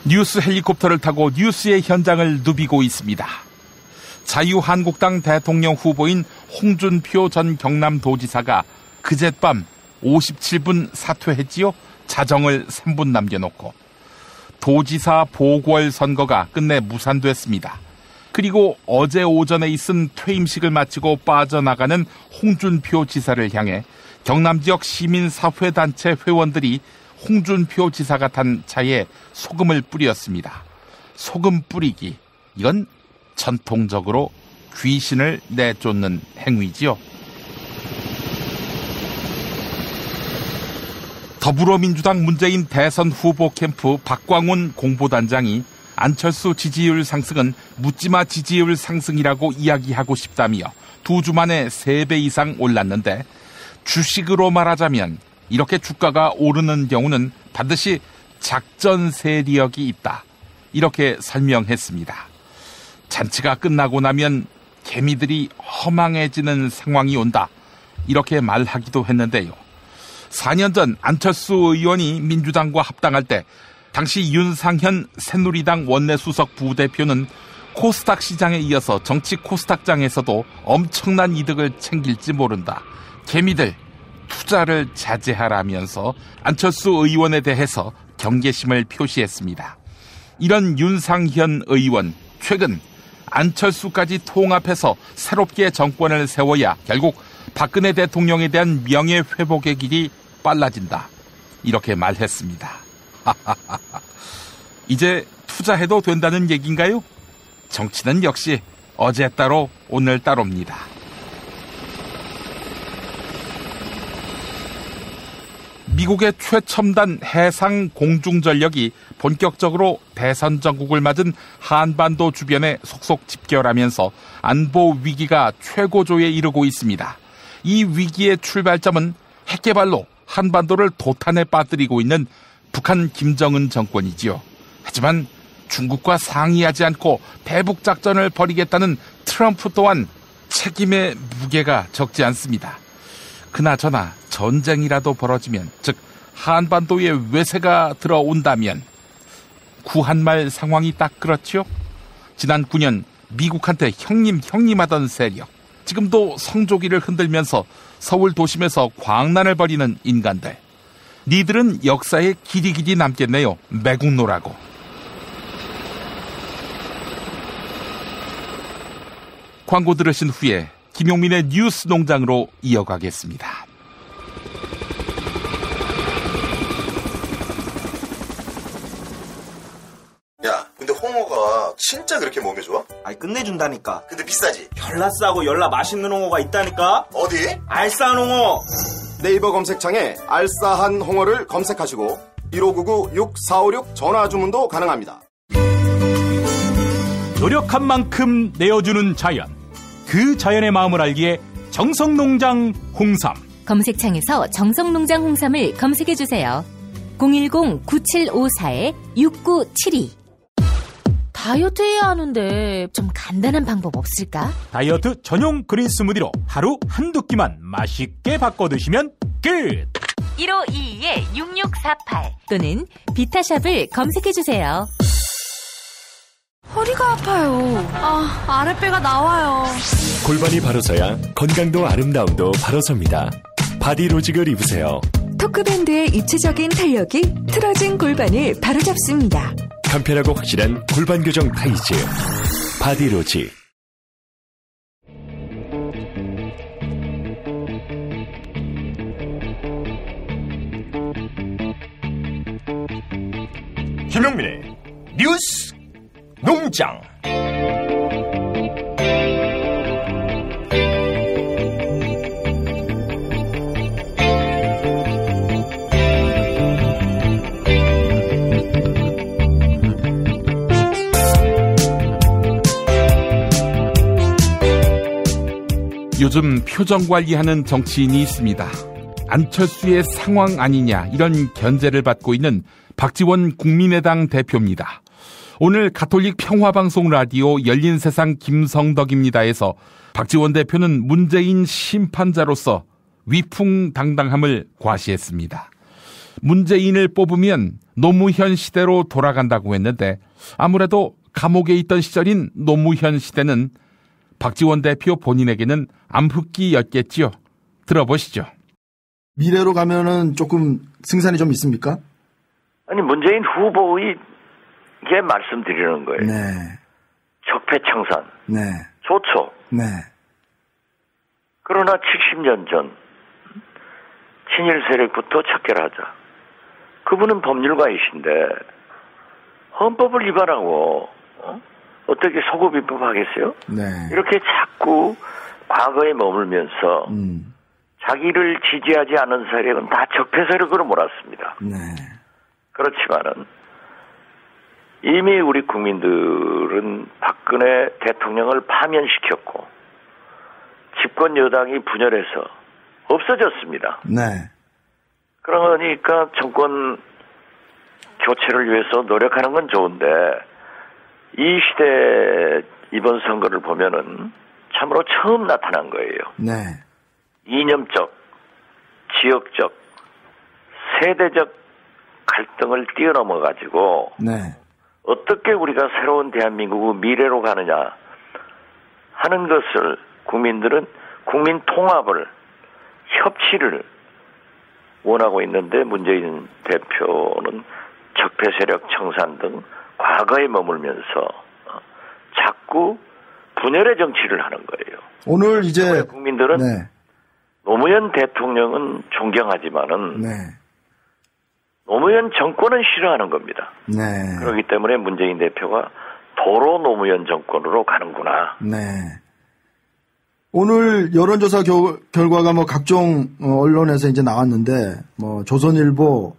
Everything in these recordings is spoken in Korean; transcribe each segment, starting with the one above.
뉴스 헬리콥터를 타고 뉴스의 현장을 누비고 있습니다. 자유한국당 대통령 후보인 홍준표 전 경남도지사가 그젯밤 57분 사퇴했지요. 자정을 3분 남겨놓고 도지사 보궐선거가 끝내 무산됐습니다. 그리고 어제 오전에 있은 퇴임식을 마치고 빠져나가는 홍준표 지사를 향해 경남 지역 시민사회단체 회원들이 홍준표 지사가 탄 차에 소금을 뿌렸습니다. 소금 뿌리기, 이건 전통적으로 귀신을 내쫓는 행위지요. 더불어민주당 문재인 대선 후보 캠프 박광훈 공보단장이 안철수 지지율 상승은 묻지마 지지율 상승이라고 이야기하고 싶다며 2주 만에 3배 이상 올랐는데, 주식으로 말하자면 이렇게 주가가 오르는 경우는 반드시 작전 세력이 있다, 이렇게 설명했습니다. 잔치가 끝나고 나면 개미들이 허망해지는 상황이 온다, 이렇게 말하기도 했는데요. 4년 전 안철수 의원이 민주당과 합당할 때 당시 윤상현 새누리당 원내수석 부대표는 코스닥 시장에 이어서 정치 코스닥장에서도 엄청난 이득을 챙길지 모른다, 개미들 투자를 자제하라면서 안철수 의원에 대해서 경계심을 표시했습니다. 이런 윤상현 의원, 최근 안철수까지 통합해서 새롭게 정권을 세워야 결국 박근혜 대통령에 대한 명예회복의 길이 빨라진다, 이렇게 말했습니다. 이제 투자해도 된다는 얘기인가요? 정치는 역시 어제 따로 오늘 따로입니다. 미국의 최첨단 해상 공중전력이 본격적으로 대선 전국을 맞은 한반도 주변에 속속 집결하면서 안보 위기가 최고조에 이르고 있습니다. 이 위기의 출발점은 핵개발로 한반도를 도탄에 빠뜨리고 있는 북한 김정은 정권이지요. 하지만 중국과 상의하지 않고 대북작전을 벌이겠다는 트럼프 또한 책임의 무게가 적지 않습니다. 그나저나 전쟁이라도 벌어지면, 즉 한반도에 외세가 들어온다면, 구한말 상황이 딱 그렇죠. 지난 9년 미국한테 형님하던 세력, 지금도 성조기를 흔들면서 서울 도심에서 광란을 벌이는 인간들, 니들은 역사에 길이 남겠네요, 매국노라고. 광고 들으신 후에 김용민의 뉴스 농장으로 이어가겠습니다. 야, 근데 홍어가 진짜 그렇게 몸에 좋아? 아니, 끝내준다니까. 근데 비싸지? 열나 싸고 열나 맛있는 홍어가 있다니까. 어디? 알싸한 홍어. 네이버 검색창에 알싸한 홍어를 검색하시고 1599-6456 전화 주문도 가능합니다. 노력한 만큼 내어주는 자연, 그 자연의 마음을 알기에 정성농장 홍삼. 검색창에서 정성농장 홍삼을 검색해주세요. 010-9754-6972. 다이어트 해야 하는데 좀 간단한 방법 없을까? 다이어트 전용 그린 스무디로 하루 한두 끼만 맛있게 바꿔 드시면 끝! 1522-6648 또는 비타샵을 검색해주세요. 허리가 아파요. 아랫배가 나와요. 골반이 바로 서야 건강도 아름다움도 바로 섭니다. 바디로직을 입으세요. 토크밴드의 입체적인 탄력이 틀어진 골반을 바로잡습니다. 간편하고 확실한 골반 교정 타이즈 바디로직. 김용민의 뉴스 농장. 요즘 표정 관리하는 정치인이 있습니다. 안철수의 상황 아니냐, 이런 견제를 받고 있는 박지원 국민의당 대표입니다. 오늘 가톨릭 평화방송 라디오 열린세상 김성덕입니다에서 박지원 대표는 문재인 심판자로서 위풍당당함을 과시했습니다. 문재인을 뽑으면 노무현 시대로 돌아간다고 했는데 아무래도 감옥에 있던 시절인 노무현 시대는 박지원 대표 본인에게는 암흑기였겠지요. 들어보시죠. 미래로 가면은 조금 승산이 좀 있습니까? 아니 문재인 후보의 게 말씀드리는 거예요. 네. 적폐청산. 네. 좋죠. 네. 그러나 70년 전 친일 세력부터 척결하자. 그분은 법률가이신데 헌법을 위반하고 어떻게 소급입법 하겠어요? 네. 이렇게 자꾸 과거에 머물면서 자기를 지지하지 않은 세력은 다 적폐 세력으로 몰았습니다. 네. 그렇지만은 이미 우리 국민들은 박근혜 대통령을 파면시켰고 집권 여당이 분열해서 없어졌습니다. 네. 그러니까 정권 교체를 위해서 노력하는 건 좋은데 이 시대 이번 선거를 보면은 참으로 처음 나타난 거예요. 네. 이념적, 지역적, 세대적 갈등을 뛰어넘어 가지고 네. 어떻게 우리가 새로운 대한민국의 미래로 가느냐 하는 것을 국민들은 국민 통합을 협치를 원하고 있는데 문재인 대표는 적폐 세력 청산 등 과거에 머물면서 자꾸 분열의 정치를 하는 거예요. 오늘 이제 국민들은 네. 노무현 대통령은 존경하지만은 네. 노무현 정권은 싫어하는 겁니다. 네. 그렇기 때문에 문재인 대표가 도로 노무현 정권으로 가는구나. 네. 오늘 여론조사 결과가 뭐 각종 언론에서 이제 나왔는데 뭐 조선일보,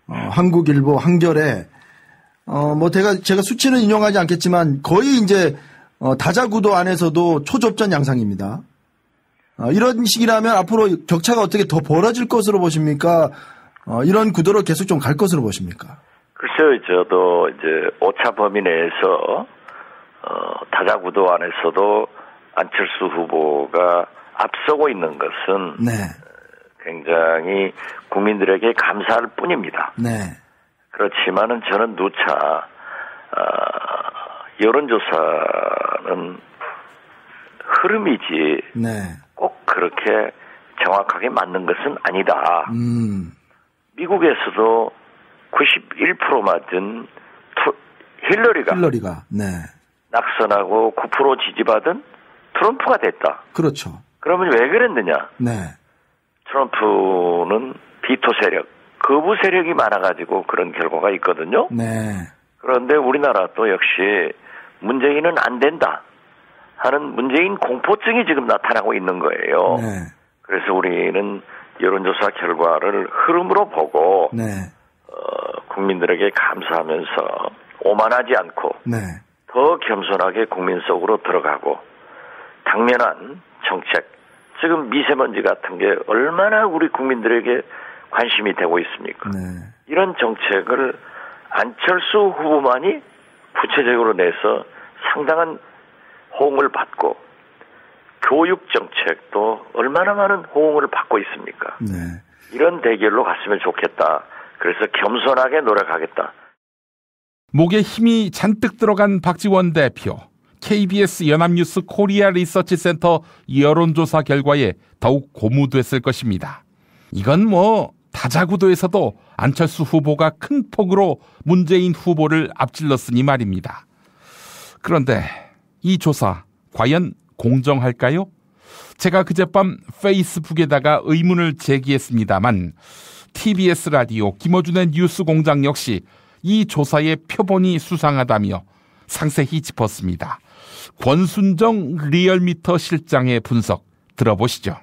한국일보, 한겨레 뭐 제가 수치는 인용하지 않겠지만 거의 이제 다자구도 안에서도 초접전 양상입니다. 이런 식이라면 앞으로 격차가 어떻게 더 벌어질 것으로 보십니까? 이런 구도로 계속 좀 갈 것으로 보십니까? 글쎄요, 저도 이제 오차 범위 내에서 다자구도 안에서도 안철수 후보가 앞서고 있는 것은 네. 굉장히 국민들에게 감사할 뿐입니다. 네. 그렇지만은 저는 누차 여론조사는 흐름이지 네. 꼭 그렇게 정확하게 맞는 것은 아니다. 미국에서도 91% 맞은 힐러리가 네. 낙선하고 9% 지지받은 트럼프가 됐다. 그렇죠. 그러면 왜 그랬느냐? 네. 트럼프는 비토 세력, 거부 세력이 많아가지고 그런 결과가 있거든요. 네. 그런데 우리나라도 역시 문재인은 안 된다 하는 문재인 공포증이 지금 나타나고 있는 거예요. 네. 그래서 우리는 여론조사 결과를 흐름으로 보고 네. 국민들에게 감사하면서 오만하지 않고 네. 더 겸손하게 국민 속으로 들어가고 당면한 정책, 지금 미세먼지 같은 게 얼마나 우리 국민들에게 관심이 되고 있습니까? 네. 이런 정책을 안철수 후보만이 구체적으로 내서 상당한 호응을 받고 교육 정책도 얼마나 많은 호응을 받고 있습니까? 네. 이런 대결로 갔으면 좋겠다. 그래서 겸손하게 노력하겠다. 목에 힘이 잔뜩 들어간 박지원 대표. KBS 연합뉴스 코리아 리서치 센터 여론조사 결과에 더욱 고무됐을 것입니다. 이건 뭐 다자구도에서도 안철수 후보가 큰 폭으로 문재인 후보를 앞질렀으니 말입니다. 그런데 이 조사 과연 공정할까요? 제가 그젯밤 페이스북에다가 의문을 제기했습니다만 TBS 라디오 김어준의 뉴스공장 역시 이 조사의 표본이 수상하다며 상세히 짚었습니다. 권순정 리얼미터 실장의 분석 들어보시죠.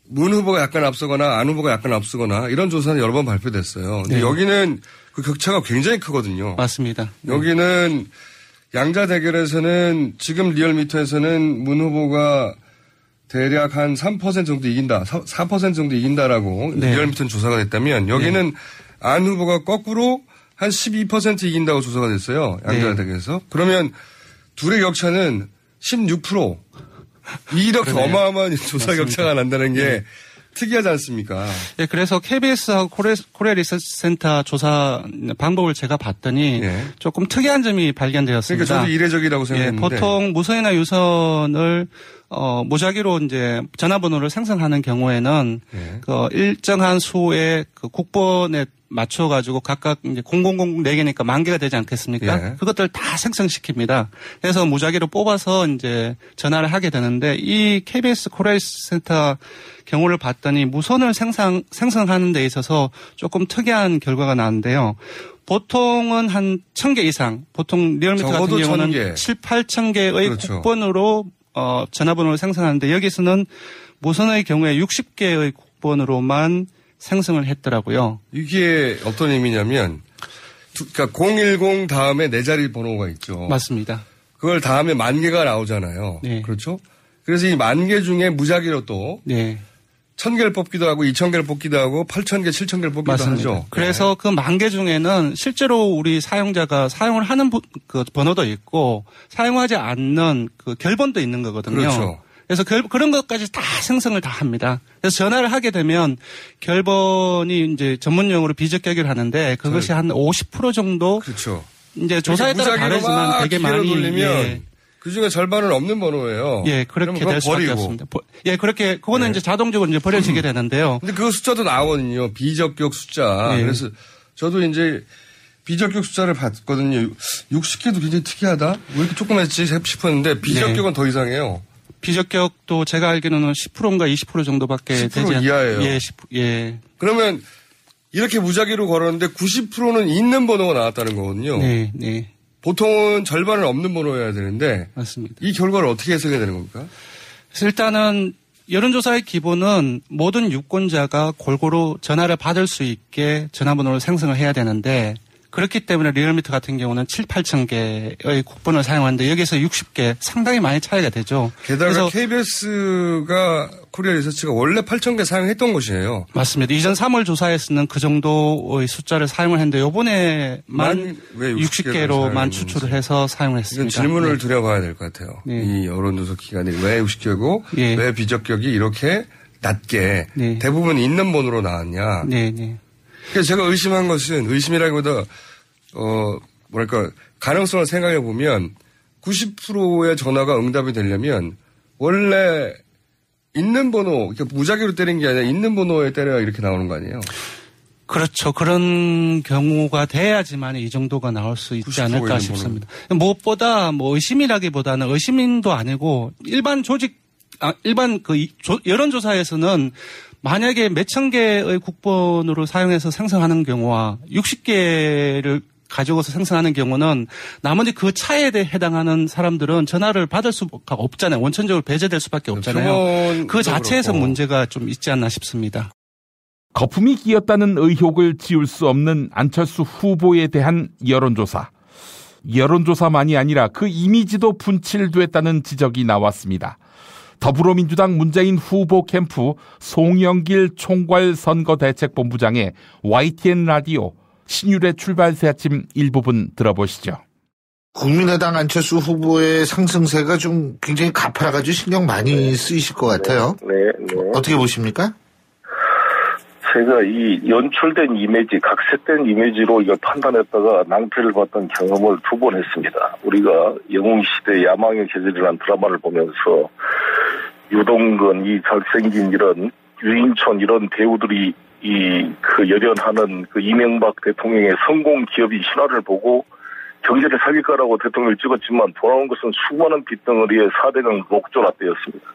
문 후보가 약간 앞서거나 안 후보가 약간 앞서거나 이런 조사는 여러 번 발표됐어요. 근데 네. 여기는 그 격차가 굉장히 크거든요. 맞습니다. 여기는 양자 대결에서는 지금 리얼미터에서는 문 후보가 대략 한 3% 정도 이긴다, 4% 정도 이긴다라고 네. 리얼미터는 조사가 됐다면 여기는 네. 안 후보가 거꾸로 한 12% 이긴다고 조사가 됐어요. 양자 네. 대결에서. 그러면 둘의 격차는 16%. 이렇게 그러네요. 어마어마한 조사 맞습니다. 격차가 난다는 게 특이하지 않습니까? 예, 그래서 KBS하고 코리아 리서치 센터 조사 방법을 제가 봤더니 조금 특이한 점이 발견되었습니다. 그러니까 저도 이례적이라고 생각했는데. 보통 무선이나 유선을 무작위로 이제 전화번호를 생성하는 경우에는 그 일정한 수의 그 국번에 맞춰가지고 각각 이제 0004개니까 10,000개가 되지 않겠습니까? 그것들 다 생성시킵니다. 그래서 무작위로 뽑아서 이제 전화를 하게 되는데 이 KBS 코리아 센터 경우를 봤더니 무선을 생성하는 데 있어서 조금 특이한 결과가 나왔는데요. 보통은 한 1,000개 이상, 보통 리얼미터 같은 경우는 1,000개. 7,000~8,000개의 그렇죠. 국번으로 전화번호를 생성하는데 여기서는 무선의 경우에 60개의 국번으로만 생성을 했더라고요. 이게 어떤 의미냐면, 그러니까 010 다음에 4자리 번호가 있죠. 맞습니다. 그걸 다음에 10,000개가 나오잖아요. 네. 그렇죠? 그래서 이 10,000개 중에 무작위로 또 1,000개를 뽑기도 하고 2,000개를 뽑기도 하고 8,000개, 7,000개를 뽑기도 맞습니다. 하죠. 그래서 그 10,000개 중에는 실제로 우리 사용자가 사용을 하는 그 번호도 있고 사용하지 않는 그 결번도 있는 거거든요. 그렇죠. 그래서 그런 것까지 다 생성을 다 합니다. 그래서 전화를 하게 되면 결번이 이제 전문용어로 비적격을 하는데 그것이 한 50% 정도. 그렇죠. 이제 조사에 따라 다르지만 되게 많이 돌리면 그 중에 절반은 없는 번호예요. 예, 그렇게 될 수밖에 없습니다. 예, 그렇게 그거는 이제 자동적으로 이제 버려지게 되는데요. 근데 그 숫자도 나오거든요. 비적격 숫자. 그래서 저도 이제 비적격 숫자를 봤거든요. 60개도 굉장히 특이하다. 왜 이렇게 조그맣지 싶었는데 비적격은 더 이상해요. 비적격도 제가 알기로는 10%인가 20% 정도밖에 10% 되지 않아요. 이하예요. 예. 그러면 이렇게 무작위로 걸었는데 90%는 있는 번호가 나왔다는 거거든요. 네. 보통은 절반은 없는 번호여야 되는데 맞습니다. 이 결과를 어떻게 해석해야 되는 겁니까? 그래서 일단은 여론조사의 기본은 모든 유권자가 골고루 전화를 받을 수 있게 전화번호를 생성을 해야 되는데 그렇기 때문에 리얼미터 같은 경우는 7,000~8,000개의 국번을 사용하는데 여기서 60개 상당히 많이 차이가 되죠. 게다가 KBS가 코리아 리서치가 원래 8,000개 사용했던 것이에요. 맞습니다. 이전 3월 조사에서는 그 정도의 숫자를 사용을 했는데 이번에만 60개로만 추출을 해서 사용을 했습니다. 질문을 드려봐야 될 것 같아요. 이 여론조사 기관이 왜 60개고 왜 비적격이 이렇게 낮게 대부분 있는 번호로 나왔냐. 그래서 제가 의심한 것은 의심이라기보다 가능성을 생각해 보면 90%의 전화가 응답이 되려면 원래 있는 번호, 그러니까 무작위로 때린 게 아니라 있는 번호에 때려야 이렇게 나오는 거 아니에요? 그렇죠. 그런 경우가 돼야지만 이 정도가 나올 수 있지 않을까 싶습니다. 무엇보다 의심이라기보다는 의심도 아니고 일반 여론조사에서는 만약에 몇천 개의 국번으로 사용해서 생성하는 경우와 60개를 가지고서 생성하는 경우는 나머지 그 차에 해당하는 사람들은 전화를 받을 수가 없잖아요. 원천적으로 배제될 수밖에 없잖아요. 그 자체에서 그렇고. 문제가 좀 있지 않나 싶습니다. 거품이 끼었다는 의혹을 지울 수 없는 안철수 후보에 대한 여론조사. 여론조사만이 아니라 그 이미지도 분칠됐다는 지적이 나왔습니다. 더불어민주당 문재인 후보 캠프 송영길 총괄 선거대책본부장의 YTN 라디오 신율의 출발 새 아침 일부분 들어보시죠. 국민의당 안철수 후보의 상승세가 좀 굉장히 가파라가지고 신경 많이 쓰이실 것 같아요. 네. 어떻게 보십니까? 제가 이 연출된 이미지, 각색된 이미지로 이걸 판단했다가 낭패를 봤던 경험을 2번 했습니다. 우리가 영웅시대 야망의 계절이라는 드라마를 보면서 유동근, 이 잘생긴 이런 유인촌 이런 배우들이 그 열연하는 그 이명박 대통령의 성공 기업인 신화를 보고 경제를 살릴 거라고 대통령을 찍었지만 돌아온 것은 수많은 빚덩어리의 4대강 목조라떼였습니다.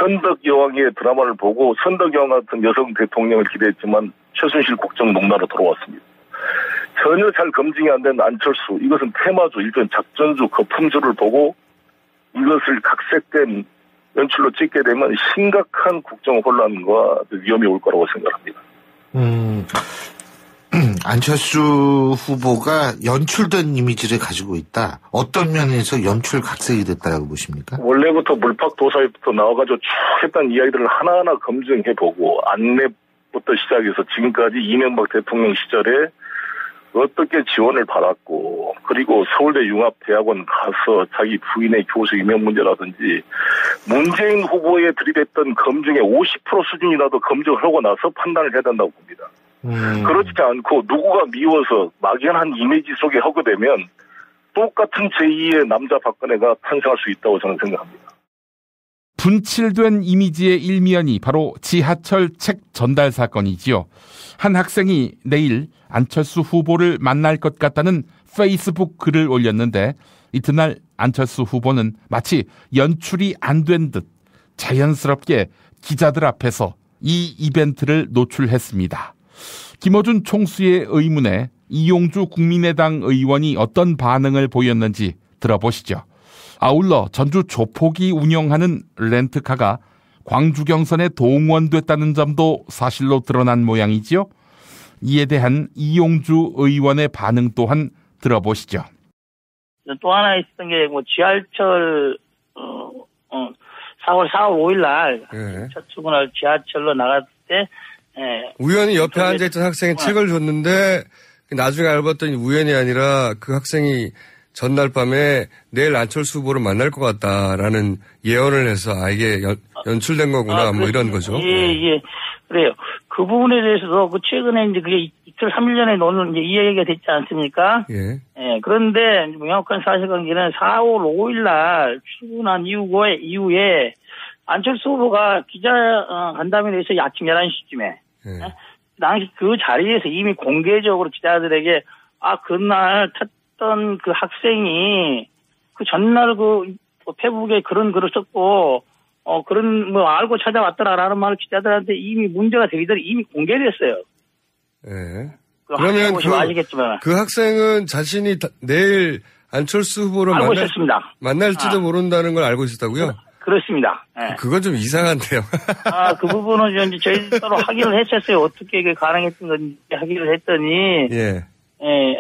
선덕여왕의 드라마를 보고 선덕여왕 같은 여성 대통령을 기대했지만 최순실 국정농단으로 돌아왔습니다. 전혀 잘 검증이 안 된 안철수, 이것은 테마주, 일전 작전주, 거품주를 보고 이것을 각색된 연출로 찍게 되면 심각한 국정 혼란과 위험이 올 거라고 생각합니다. 안철수 후보가 연출된 이미지를 가지고 있다. 어떤 면에서 연출 각색이 됐다라고 보십니까? 원래부터 물팍도사에부터 나와가지고 쭉 했던 이야기들을 하나하나 검증해보고 안내부터 시작해서 지금까지 이명박 대통령 시절에 어떻게 지원을 받았고 그리고 서울대 융합대학원 가서 자기 부인의 교수 임용 문제라든지 문재인 후보에 들이댔던 검증의 50% 수준이라도 검증을 하고 나서 판단을 해야 된다고 봅니다. 그렇지 않고 누구가 미워서 막연한 이미지 속에 허구되면 똑같은 제2의 남자 박근혜가 탄생할 수 있다고 저는 생각합니다. 분칠된 이미지의 일면이 바로 지하철 책 전달 사건이지요. 한 학생이 내일 안철수 후보를 만날 것 같다는 페이스북 글을 올렸는데 이튿날 안철수 후보는 마치 연출이 안 된 듯 자연스럽게 기자들 앞에서 이 이벤트를 노출했습니다. 김어준 총수의 의문에 이용주 국민의당 의원이 어떤 반응을 보였는지 들어보시죠. 아울러 전주 조폭이 운영하는 렌트카가 광주 경선에 동원됐다는 점도 사실로 드러난 모양이지요. 이에 대한 이용주 의원의 반응 또한 들어보시죠. 또 하나 있었던 게 뭐 지하철 4월 5일 날 첫 출근할 지하철로 나갔을 때 우연히 옆에 앉아있던 학생이 책을 줬는데 나중에 알고 봤더니 우연이 아니라 그 학생이 전날 밤에 내일 안철수 후보를 만날 것 같다라는 예언을 해서 이게 연출된 거구나 뭐 이런 거죠. 예. 그래요. 그 부분에 대해서도 그 최근에 이제 그게 이틀 3일 전에 논 이제 이 얘기가 됐지 않습니까? 예. 그런데 명확한 사실관계는 4월 5일 날 출근한 이후에 안철수 후보가 기자 간담회를 해서 아침 11시쯤에 당시 그 자리에서 이미 공개적으로 기자들에게 그날 탔던 그 학생이 그 전날 그 페북에 그런 글을 썼고 그런 뭐 알고 찾아왔더라라는 말을 기자들한테 이미 문제가 되기 전에 이미 공개됐어요. 네. 그러면 아시겠지만 그 학생은 자신이 내일 안철수 후보를 알고 있었습니다. 만날지도 모른다는 걸 알고 있었다고요? 그렇습니다. 네. 그건 좀 이상한데요. 그 부분은 이제 저희 서로 확인을 했었어요. 어떻게 이게 가능했던 건지 확인을 했더니,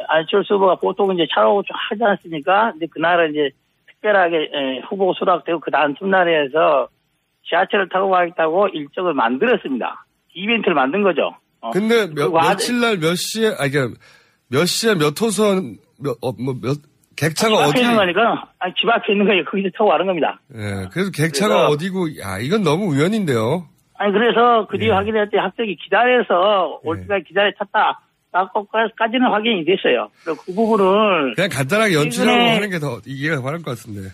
안철수 후보가 보통 이제 차로 하지 않습니까? 이제 그날은 이제 특별하게 후보 수락되고 그 다음 틈날에 해서 지하철을 타고 가겠다고 일정을 만들었습니다. 이벤트를 만든 거죠. 근데 며칠 날 몇 시에, 몇 시에 몇 호선, 객차가 집 앞에 있는 거니까, 집 앞에 있는 거니까 거기서 타고 가는 겁니다. 예, 그래서 객차가 어디고, 이건 너무 우연인데요. 그래서 그 뒤에 확인할 때 학생이 기다려서 올 때까지 기다려 탔다. 까지는 확인이 됐어요. 그래서 그 부분을. 그냥 간단하게 연출하고 하는 게 더 이해가 바랄 것 같은데.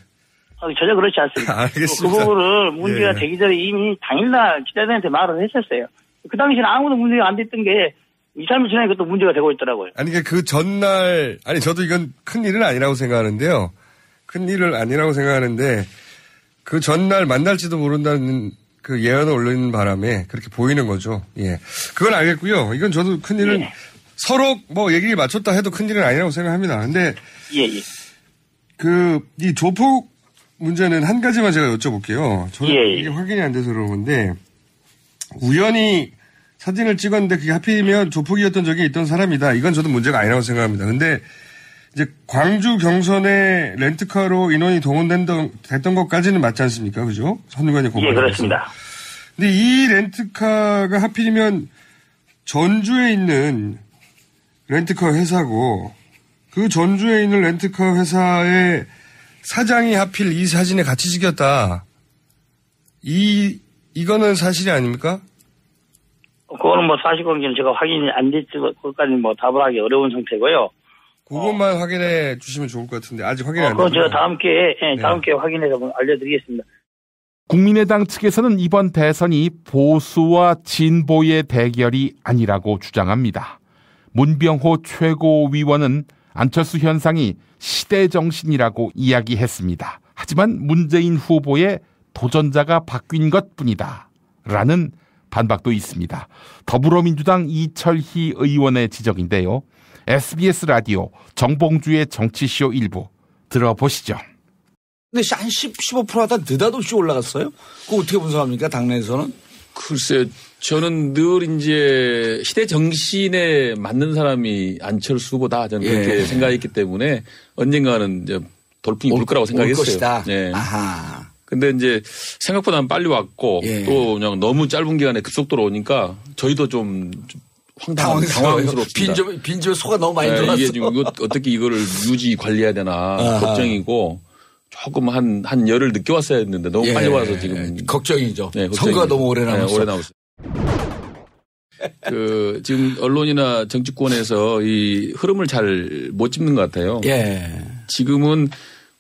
전혀 그렇지 않습니다. 알겠습니다. 그 부분을 문제가 되기 전에 이미 당일날 기자들한테 말을 했었어요. 그 당시에는 아무도 문제가 안 됐던 게 2, 3일 지나니까 또 문제가 되고 있더라고요. 그 전날, 저도 이건 큰 일은 아니라고 생각하는데요. 큰 일은 아니라고 생각하는데, 그 전날 만날지도 모른다는 그 예언을 올리는 바람에 그렇게 보이는 거죠. 예. 그건 알겠고요. 이건 저도 큰 일은, 서로 뭐 얘기를 맞췄다 해도 큰 일은 아니라고 생각합니다. 근데, 이 조폭 문제는 한 가지만 제가 여쭤볼게요. 저는 이게 확인이 안 돼서 그런 건데, 우연히 사진을 찍었는데 그게 하필이면 조폭이었던 적이 있던 사람이다. 이건 저도 문제가 아니라고 생각합니다. 근데 이제 광주 경선에 렌트카로 인원이 동원됐던 것까지는 맞지 않습니까? 그죠? 선관위 고발. 그렇습니다. 근데 이 렌트카가 하필이면 전주에 있는 렌트카 회사고 그 전주에 있는 렌트카 회사의 사장이 하필 이 사진에 같이 찍혔다. 이거는 사실이 아닙니까? 그거는 뭐 사실관계는 제가 확인이 안 됐지만 그것까지 뭐 답을 하기 어려운 상태고요. 그것만 확인해 주시면 좋을 것 같은데 아직 확인이 안 됐어요. 그건 제가 다음 기회에 확인해서 알려드리겠습니다. 국민의당 측에서는 이번 대선이 보수와 진보의 대결이 아니라고 주장합니다. 문병호 최고위원은 안철수 현상이 시대정신이라고 이야기했습니다. 하지만 문재인 후보의 도전자가 바뀐 것뿐이다. 라는 반박도 있습니다. 더불어민주당 이철희 의원의 지적인데요. SBS 라디오 정봉주의 정치쇼 일부 들어보시죠. 근데 한 15% 하다 느닷없이 올라갔어요? 그거 어떻게 분석합니까? 당내에서는? 글쎄요. 저는 늘 이제 시대 정신에 맞는 사람이 안철수 후보다. 저는 그렇게 생각했기 때문에 언젠가는 이제 돌풍이 불 거라고 생각했어요. 것이다. 네. 아하. 근데 이제 생각보다는 빨리 왔고 또 그냥 너무 짧은 기간에 급속도로 오니까 저희도 좀 당황스럽습니다. 빈집에 소가 너무 많이 들어갔어. 이게 지금 어떻게 이거를 유지 관리해야 되나 걱정이고 조금 한 열흘 늦게 왔어야 했는데 너무 빨리 와서 지금 걱정이죠. 네, 선거가 너무 오래 남았어요. 오래 남았어요. 지금 언론이나 정치권에서 이 흐름을 잘 못 짚는 것 같아요. 예. 지금은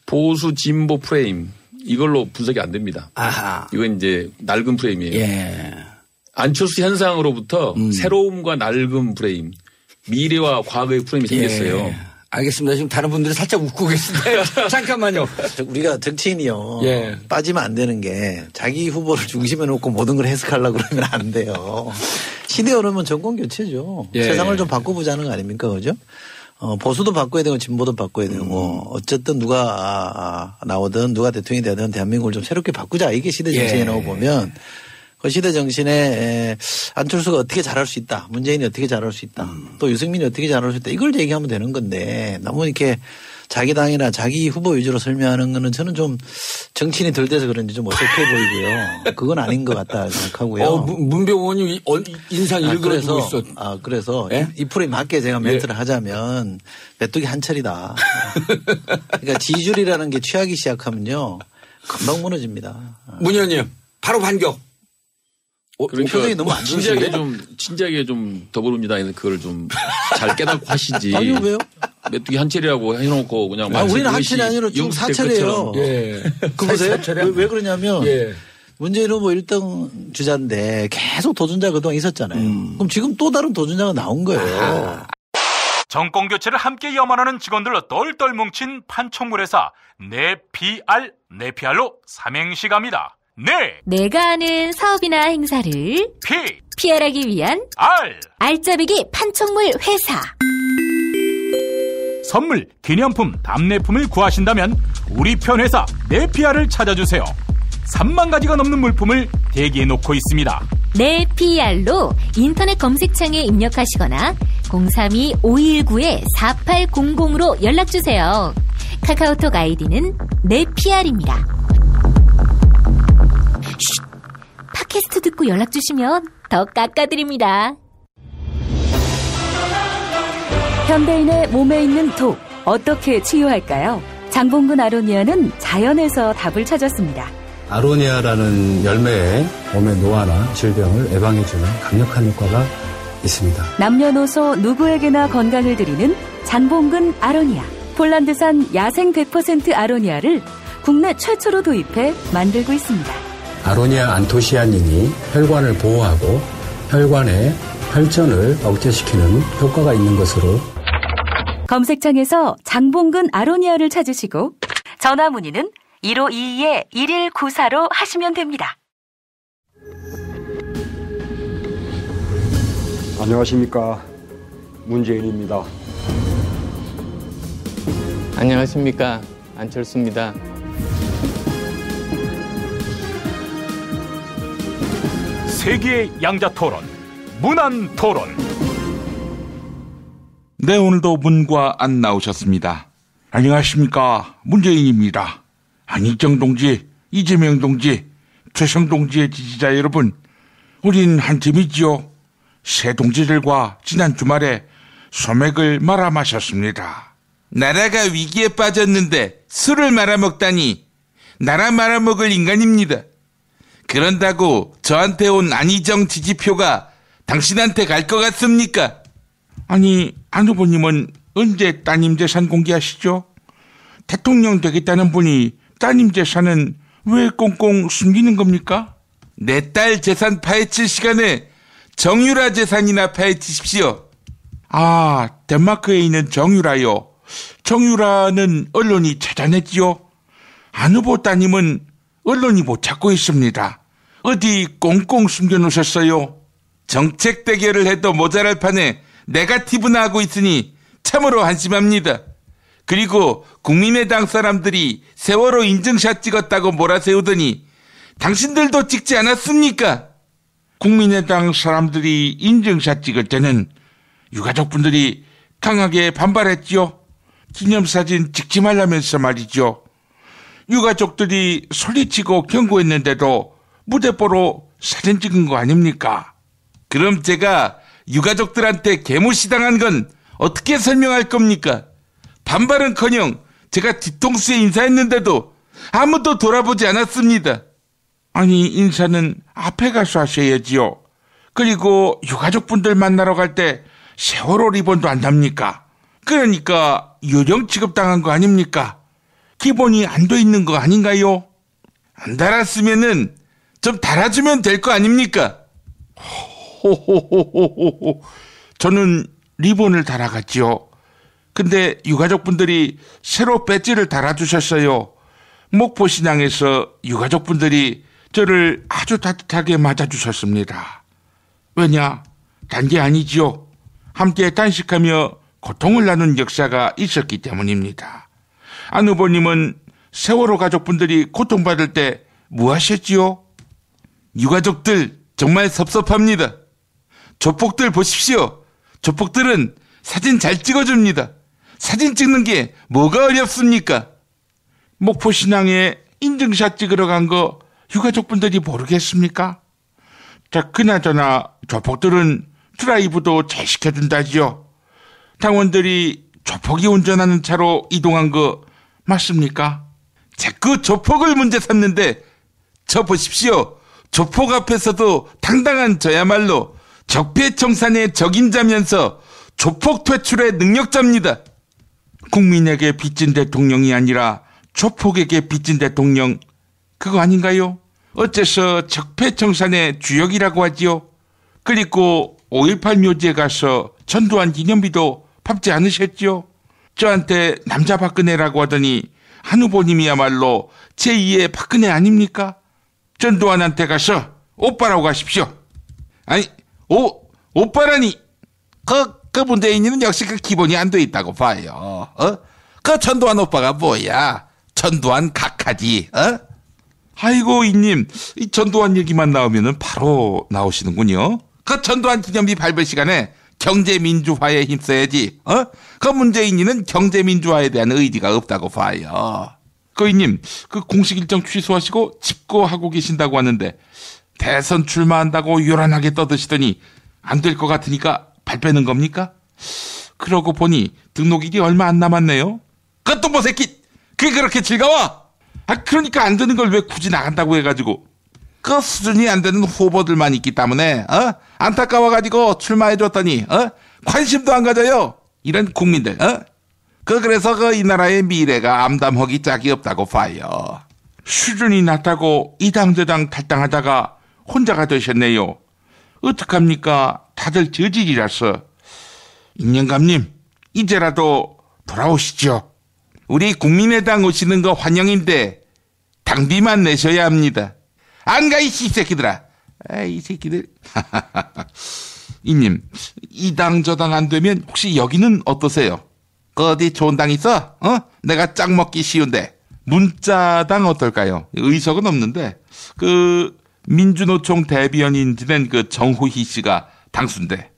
보수 진보 프레임 이걸로 분석이 안 됩니다. 아하. 이건 이제 낡은 프레임이에요. 예. 안철수 현상으로부터 새로움과 낡은 프레임, 미래와 과거의 프레임이 생겼어요. 예. 알겠습니다. 지금 다른 분들이 살짝 웃고 계신데 잠깐만요. 우리가 정치인이요. 예. 빠지면 안 되는 게 자기 후보를 중심에 놓고 모든 걸 해석하려고 그러면 안 돼요. 시대 흐름은 정권 교체죠. 예. 세상을 좀 바꿔보자는 거 아닙니까? 그죠? 보수도 바꿔야 되고 진보도 바꿔야 되고 어쨌든 누가 나오든 누가 대통령이 되든 대한민국을 좀 새롭게 바꾸자. 이게 시대 정신이라고 보면 그 시대 정신에 안철수가 어떻게 잘할 수 있다. 문재인이 어떻게 잘할 수 있다. 또 유승민이 어떻게 잘할 수 있다. 이걸 얘기하면 되는 건데 너무 이렇게 자기 당이나 자기 후보 위주로 설명하는 거는 저는 좀 정치인이 덜 돼서 그런지 좀 어색해 보이고요. 그건 아닌 것 같다 생각하고요. 문병 의원이 인상 일그러지고 있어. 그래서 이 프레임 맞게 제가 멘트를 하자면 메뚜기 한철이다. 그러니까 지지율이라는 게 취하기 시작하면요. 금방 무너집니다. 문 의원님 바로 반격. 그러니까 표정이 너무 안 좋으신데? 진지하게 좀 더불어민주당에서 그걸 좀 잘 깨닫고 하시지. 아니 왜요? 메뚜기 한철이라고 해놓고 그냥 우리는 한철이 아니라 좀 사철이에요. 예. 그보세요? 왜 그러냐면 문재인 후보 1등 주자인데 계속 도전자 그동안 있었잖아요. 그럼 지금 또 다른 도전자가 나온 거예요. 정권 교체를 함께 염원하는 직원들로 똘똘 뭉친 판촉물 회사 네피알로 삼행시 갑니다. 내가 아는 사업이나 행사를 PR하기 위한 알짜배기 판촉물 회사. 선물, 기념품, 답례품을 구하신다면 우리 편 회사 네피알을 찾아주세요. 3만 가지가 넘는 물품을 대기해 놓고 있습니다. 네피알로 인터넷 검색창에 입력하시거나 032-519-4800으로 연락주세요. 카카오톡 아이디는 네피알입니다. 팟캐스트 듣고 연락주시면 더 깎아드립니다. 현대인의 몸에 있는 독, 어떻게 치유할까요? 장봉근 아로니아는 자연에서 답을 찾았습니다. 아로니아라는 열매에 몸의 노화나 질병을 예방해주는 강력한 효과가 있습니다. 남녀노소 누구에게나 건강을 드리는 장봉근 아로니아. 폴란드산 야생 100% 아로니아를 국내 최초로 도입해 만들고 있습니다. 아로니아 안토시아닌이 혈관을 보호하고 혈관의 혈전을 억제시키는 효과가 있는 것으로 검색창에서 장봉근 아로니아를 찾으시고 전화 문의는 1522-1194로 하시면 됩니다. 안녕하십니까. 문재인입니다. 안녕하십니까. 안철수입니다. 세계의 양자 토론, 문안 토론. 네, 오늘도 문과 안 나오셨습니다. 안녕하십니까. 문재인입니다. 안희정 동지, 이재명 동지, 최성 동지의 지지자 여러분, 우린 한 팀이지요. 새 동지들과 지난 주말에 소맥을 말아 마셨습니다. 나라가 위기에 빠졌는데 술을 말아먹다니 나라 말아먹을 인간입니다. 그런다고 저한테 온 안희정 지지표가 당신한테 갈 것 같습니까? 아니, 안 후보님은 언제 따님 재산 공개하시죠? 대통령 되겠다는 분이 따님 재산은 왜 꽁꽁 숨기는 겁니까? 내 딸 재산 파헤칠 시간에 정유라 재산이나 파헤치십시오. 아, 덴마크에 있는 정유라요. 정유라는 언론이 찾아냈지요. 안 후보 따님은 언론이 못 찾고 있습니다. 어디 꽁꽁 숨겨놓으셨어요? 정책 대결을 해도 모자랄 판에 네거티브나 하고 있으니 참으로 한심합니다. 그리고 국민의당 사람들이 세월호 인증샷 찍었다고 몰아세우더니 당신들도 찍지 않았습니까? 국민의당 사람들이 인증샷 찍을 때는 유가족분들이 강하게 반발했지요. 기념사진 찍지 말라면서 말이죠. 유가족들이 소리치고 경고했는데도 무대뽀로 사진 찍은 거 아닙니까? 그럼 제가 유가족들한테 개무시당한 건 어떻게 설명할 겁니까? 반발은커녕 제가 뒤통수에 인사했는데도 아무도 돌아보지 않았습니다. 아니, 인사는 앞에 가서 하셔야지요. 그리고 유가족분들 만나러 갈 때 세월호 리본도 안 답니까? 그러니까 유령 취급당한 거 아닙니까? 기본이 안 돼 있는 거 아닌가요? 안 달았으면은 좀 달아주면 될 거 아닙니까? 호호호호호호. 저는 리본을 달아갔지요. 근데 유가족분들이 새로 배지를 달아주셨어요. 목포신앙에서 유가족분들이 저를 아주 따뜻하게 맞아주셨습니다. 왜냐? 단게 아니지요. 함께 단식하며 고통을 나눈 역사가 있었기 때문입니다. 안 후보님은 세월호 가족분들이 고통받을 때 뭐 하셨지요? 유가족들 정말 섭섭합니다. 조폭들 보십시오. 조폭들은 사진 잘 찍어줍니다. 사진 찍는 게 뭐가 어렵습니까? 목포신앙에 인증샷 찍으러 간 거 유가족분들이 모르겠습니까? 자, 그나저나 조폭들은 드라이브도 잘 시켜준다지요. 당원들이 조폭이 운전하는 차로 이동한 거 맞습니까? 자꾸 조폭을 문제 삼는데 저 보십시오. 조폭 앞에서도 당당한 저야말로 적폐청산의 적임자면서 조폭 퇴출의 능력자입니다. 국민에게 빚진 대통령이 아니라 조폭에게 빚진 대통령, 그거 아닌가요? 어째서 적폐청산의 주역이라고 하지요? 그리고 5.18 묘지에 가서 전두환 기념비도 밟지 않으셨지요? 저한테 남자 박근혜라고 하더니 한 후보님이야말로 제2의 박근혜 아닙니까? 전두환한테 가서 오빠라고 하십시오. 아니, 오빠라니. 그 문재인이는 역시 그 기본이 안 돼 있다고 봐요. 그 전두환 오빠가 뭐야? 전두환 각하지. 아이고, 이님, 이 전두환 얘기만 나오면은 바로 나오시는군요. 그 전두환 기념비 밟을 시간에 경제민주화에 힘써야지. 그 문재인이는 경제민주화에 대한 의지가 없다고 봐요. 그 이님, 그 공식 일정 취소하시고 집거하고 계신다고 하는데 대선 출마한다고 요란하게 떠드시더니 안 될 것 같으니까 발 빼는 겁니까? 그러고 보니 등록일이 얼마 안 남았네요. 그 똥보 새끼, 그게 그렇게 즐거워? 그러니까 안 되는 걸 왜 굳이 나간다고 해가지고. 그 수준이 안 되는 후보들만 있기 때문에 안타까워가지고 출마해줬더니 관심도 안 가져요. 이런 국민들. 그래서 그 이 나라의 미래가 암담하기 짝이 없다고 봐요. 수준이 낮다고 이당저당 탈당하다가 혼자가 되셨네요. 어떡합니까? 다들 저질이라서. 인영감님, 이제라도 돌아오시죠. 우리 국민의당 오시는 거 환영인데 당비만 내셔야 합니다. 안 가, 이 새끼들아. 이 새끼들. 이님, 이 당 저 당 안 되면 혹시 여기는 어떠세요? 어디 좋은 당 있어? 내가 짝 먹기 쉬운데. 문자당 어떨까요? 의석은 없는데 그 민주노총 대변인 지낸 그 정호희 씨가 당수인데.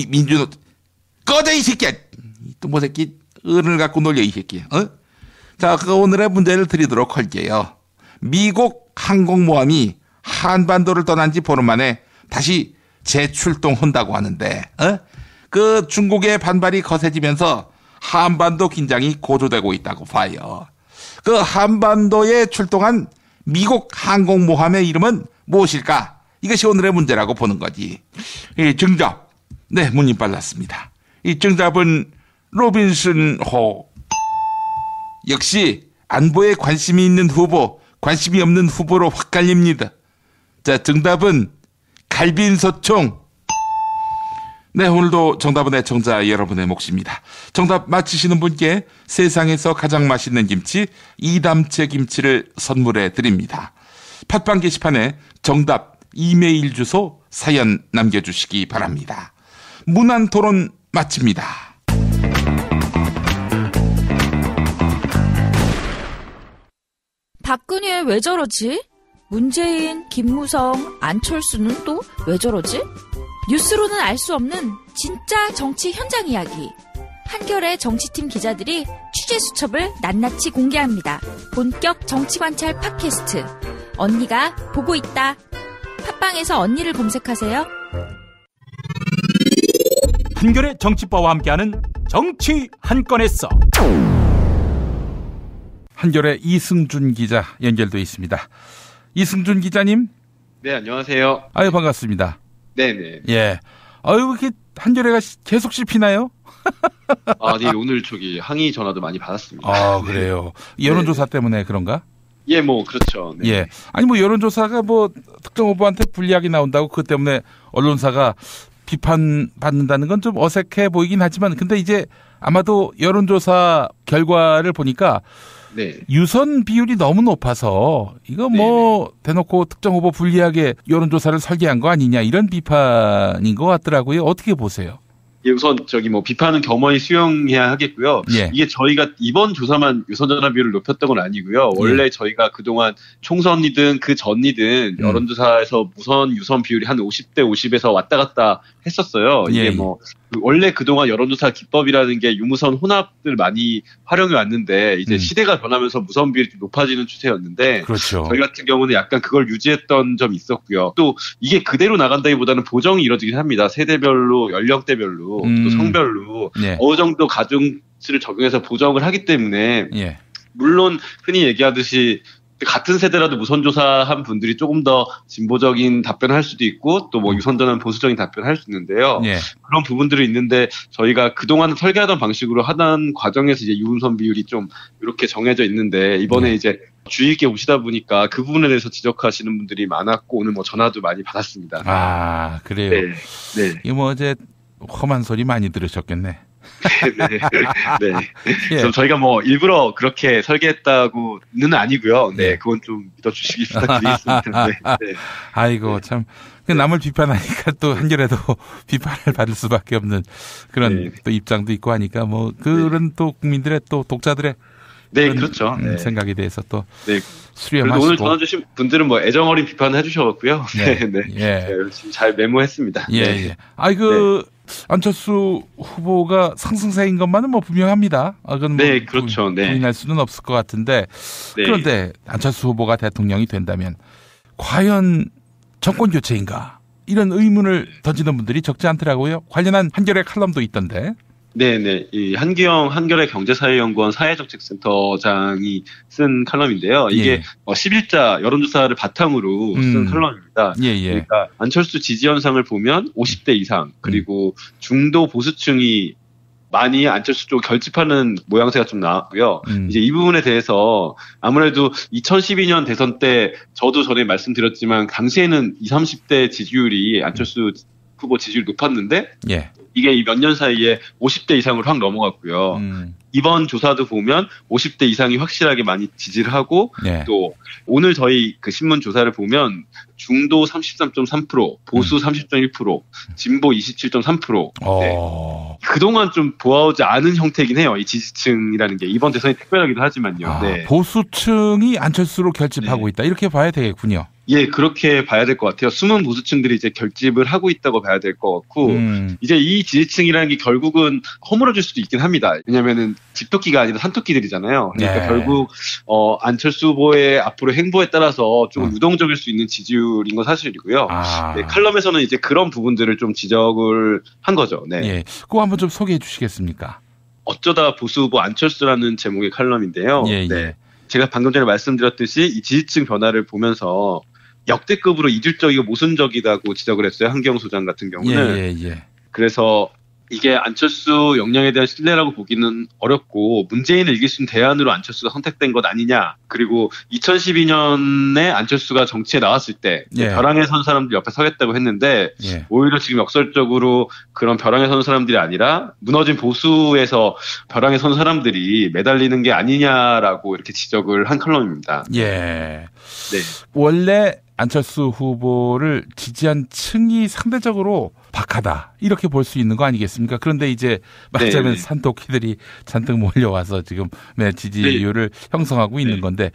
민주노 꺼져, 이 새끼야. 또 뭐 새끼 어른을 갖고 놀려, 이 새끼. 자, 그 오늘의 문제를 드리도록 할게요. 미국 항공모함이 한반도를 떠난 지 보름 만에 다시 재출동한다고 하는데, 그 중국의 반발이 거세지면서 한반도 긴장이 고조되고 있다고 봐요. 그 한반도에 출동한 미국 항공모함의 이름은 무엇일까? 이것이 오늘의 문제라고 보는 거지. 정답. 네, 문이 빨랐습니다. 이 정답은 로빈슨 호. 역시 안보에 관심이 있는 후보, 관심이 없는 후보로 확 갈립니다. 자, 정답은 갈빈소총. 네, 오늘도 정답은 애청자 여러분의 몫입니다. 정답 맞히시는 분께 세상에서 가장 맛있는 김치 이담채 김치를 선물해 드립니다. 팟빵 게시판에 정답, 이메일 주소, 사연 남겨주시기 바랍니다. 문안토론 마칩니다. 박근혜 왜 저러지? 문재인, 김무성, 안철수는 또 왜 저러지? 뉴스로는 알 수 없는 진짜 정치 현장 이야기. 한겨레 정치팀 기자들이 취재 수첩을 낱낱이 공개합니다. 본격 정치관찰 팟캐스트. 언니가 보고 있다. 팟빵에서 언니를 검색하세요. 한겨레 정치바와 함께하는 정치 한 건에서 한겨레 이승준 기자 연결돼 있습니다. 이승준 기자님. 네, 안녕하세요. 아유, 반갑습니다. 네네. 예. 아유, 이렇게 한겨레가 계속 씹히나요? 아, 네, 오늘 항의 전화도 많이 받았습니다. 아, 그래요. 여론조사 때문에 그런가? 예, 뭐, 그렇죠. 네. 예. 아니, 뭐, 여론조사가 특정 후보한테 불리하게 나온다고 그것 때문에 언론사가 비판받는다는 건 좀 어색해 보이긴 하지만, 근데 이제 아마도 여론조사 결과를 보니까 네. 유선 비율이 너무 높아서 이거 대놓고 특정 후보 불리하게 여론조사를 설계한 거 아니냐 이런 비판인 것 같더라고요. 어떻게 보세요? 예, 우선 비판은 겸허히 수용해야 하겠고요. 예. 이게 저희가 이번 조사만 유선전화 비율을 높였던 건 아니고요. 원래 저희가 그동안 총선이든 그 전이든 여론조사에서 무선 유선 비율이 한 50대 50에서 왔다 갔다 했었어요. 이게 원래 그동안 여론조사 기법이라는 게 유무선 혼합을 많이 활용해 왔는데 이제 시대가 변하면서 무선 비율이 좀 높아지는 추세였는데 그렇죠. 저희 같은 경우는 약간 그걸 유지했던 점이 있었고요. 또 이게 그대로 나간다기보다는 보정이 이루어지긴 합니다. 세대별로, 연령대별로, 또 성별로 어느 정도 가중치를 적용해서 보정을 하기 때문에 물론 흔히 얘기하듯이 같은 세대라도 무선조사한 분들이 조금 더 진보적인 답변을 할 수도 있고 또 유선전화는 보수적인 답변을 할 수 있는데요. 그런 부분들이 있는데 저희가 그동안 설계하던 방식으로 하던 과정에서 이제 유무선 비율이 좀 이렇게 정해져 있는데 이번에 이제 주의 있게 보시다 보니까 그 부분에 대해서 지적하시는 분들이 많았고 오늘 전화도 많이 받았습니다. 아, 그래요? 네. 이거 이제 험한 소리 많이 들으셨겠네. 네. 그래서 저희가 일부러 그렇게 설계했다고는 아니고요. 네, 그건 좀 믿어주시기 부탁드리겠습니다. 네. 아이고, 참. 남을 비판하니까 또 한겨레도 비판을 받을 수밖에 없는 그런 또 입장도 있고 하니까 그런 또 국민들의 또 독자들의 그렇죠. 생각에 대해서 또 수렴하시고. 그래도 오늘 전화 주신 분들은 애정어린 비판을 해주셔갖고요. 열심히 잘 메모했습니다. 예. 안철수 후보가 상승세인 것만은 분명합니다. 그건 그렇죠. 부인할 수는 없을 것 같은데 그런데 안철수 후보가 대통령이 된다면 과연 정권 교체인가 이런 의문을 던지는 분들이 적지 않더라고요. 관련한 한겨레 칼럼도 있던데. 네네. 이 한기영 한겨레 경제사회연구원 사회정책센터장이 쓴 칼럼인데요. 이게 10일자 여론조사를 바탕으로 쓴 칼럼입니다. 그러니까 안철수 지지 현상을 보면 50대 이상 그리고 중도 보수층이 많이 안철수 쪽 결집하는 모양새가 좀 나왔고요. 이제 이 부분에 대해서 아무래도 2012년 대선 때 저도 전에 말씀드렸지만 당시에는 20, 30대 지지율이 안철수 후보 지지율이 높았는데 이게 이 몇 년 사이에 50대 이상으로 확 넘어갔고요. 이번 조사도 보면 50대 이상이 확실하게 많이 지지를 하고 또 오늘 저희 그 신문 조사를 보면 중도 33.3%, 보수 30.1%, 진보 27.3%. 그동안 좀 보아오지 않은 형태이긴 해요. 이 지지층이라는 게 이번 대선이 특별하기도 하지만요. 보수층이 안철수로 결집하고 있다. 이렇게 봐야 되겠군요. 예, 그렇게 봐야 될 것 같아요. 숨은 보수층들이 이제 결집을 하고 있다고 봐야 될 것 같고, 이제 이 지지층이라는 게 결국은 허물어질 수도 있긴 합니다. 왜냐면은 집토끼가 아니라 산토끼들이잖아요. 그러니까 결국, 안철수 후보의 앞으로 행보에 따라서 좀 유동적일 수 있는 지지율인 건 사실이고요. 칼럼에서는 이제 그런 부분들을 좀 지적을 한 거죠. 그거 한번 좀 소개해 주시겠습니까? 어쩌다 보수 후보 안철수라는 제목의 칼럼인데요. 제가 방금 전에 말씀드렸듯이 이 지지층 변화를 보면서 역대급으로 이질적이고 모순적이다고 지적을 했어요. 한기영 소장 같은 경우는. 그래서 이게 안철수 역량에 대한 신뢰라고 보기는 어렵고 문재인을 이길 수 있는 대안으로 안철수가 선택된 것 아니냐. 그리고 2012년에 안철수가 정치에 나왔을 때 벼랑에 선 사람들 옆에 서겠다고 했는데 오히려 지금 역설적으로 그런 벼랑에 선 사람들이 아니라 무너진 보수에서 벼랑에 선 사람들이 매달리는 게 아니냐라고 이렇게 지적을 한 칼럼입니다. 원래 안철수 후보를 지지한 층이 상대적으로 박하다 이렇게 볼 수 있는 거 아니겠습니까? 그런데 이제 말하자면 산토끼들이 잔뜩 몰려와서 지금 지지율을 형성하고 있는 건데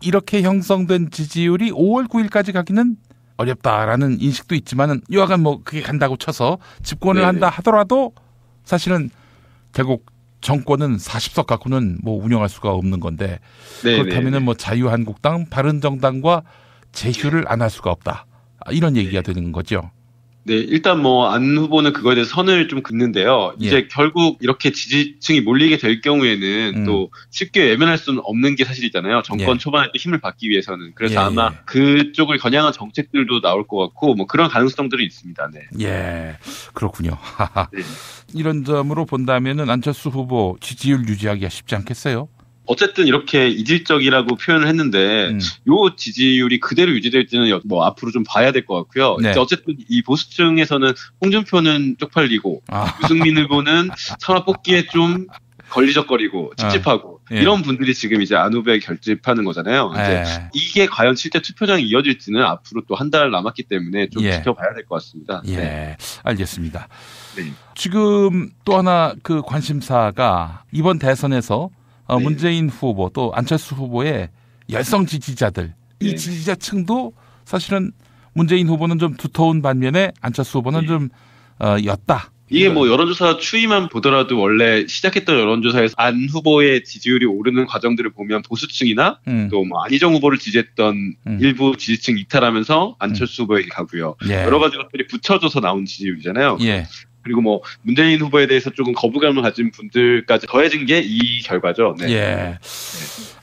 이렇게 형성된 지지율이 5월 9일까지 가기는 어렵다라는 인식도 있지만은 여하간 그게 간다고 쳐서 집권을 한다 하더라도 사실은 결국 정권은 40석 갖고는 운영할 수가 없는 건데 그렇다면은 자유한국당, 바른정당과 제휴를 안 할 수가 없다. 이런 얘기가 되는 거죠. 네, 일단 뭐 안 후보는 그거에 대해서 선을 좀 긋는데요. 이제 예. 결국 이렇게 지지층이 몰리게 될 경우에는 또 쉽게 외면할 수는 없는 게 사실이잖아요. 정권 예. 초반에 또 힘을 받기 위해서는. 그래서 예, 아마 그쪽을 겨냥한 정책들도 나올 것 같고 뭐 그런 가능성들이 있습니다. 네. 예, 그렇군요. 네. 이런 점으로 본다면은 안철수 후보 지지율 유지하기가 쉽지 않겠어요? 어쨌든 이렇게 이질적이라고 표현을 했는데 요 지지율이 그대로 유지될지는 뭐 앞으로 좀 봐야 될 것 같고요. 네. 이제 어쨌든 이 보수층에서는 홍준표는 쪽팔리고 유승민 후보는 차마 뽑기에 좀 걸리적거리고 찝찝하고 이런 분들이 지금 이제 안 후보에 결집하는 거잖아요. 이제 이게 과연 실제 투표장에 이어질지는 앞으로 또 한 달 남았기 때문에 좀 지켜봐야 될 것 같습니다. 예, 네. 알겠습니다. 네. 지금 또 하나 그 관심사가 이번 대선에서 문재인 후보 또 안철수 후보의 열성 지지자들 이 지지자층도 사실은 문재인 후보는 좀 두터운 반면에 안철수 후보는 좀 였다. 이게 뭐 여론조사 추이만 보더라도 원래 시작했던 여론조사에서 안 후보의 지지율이 오르는 과정들을 보면 보수층이나 또 뭐 안희정 후보를 지지했던 일부 지지층 이탈하면서 안철수 후보에게 가고요. 예. 여러 가지 것들이 붙여져서 나온 지지율이잖아요. 예. 그리고 뭐 문재인 후보에 대해서 조금 거부감을 가진 분들까지 더해진 게 이 결과죠. 네. 예.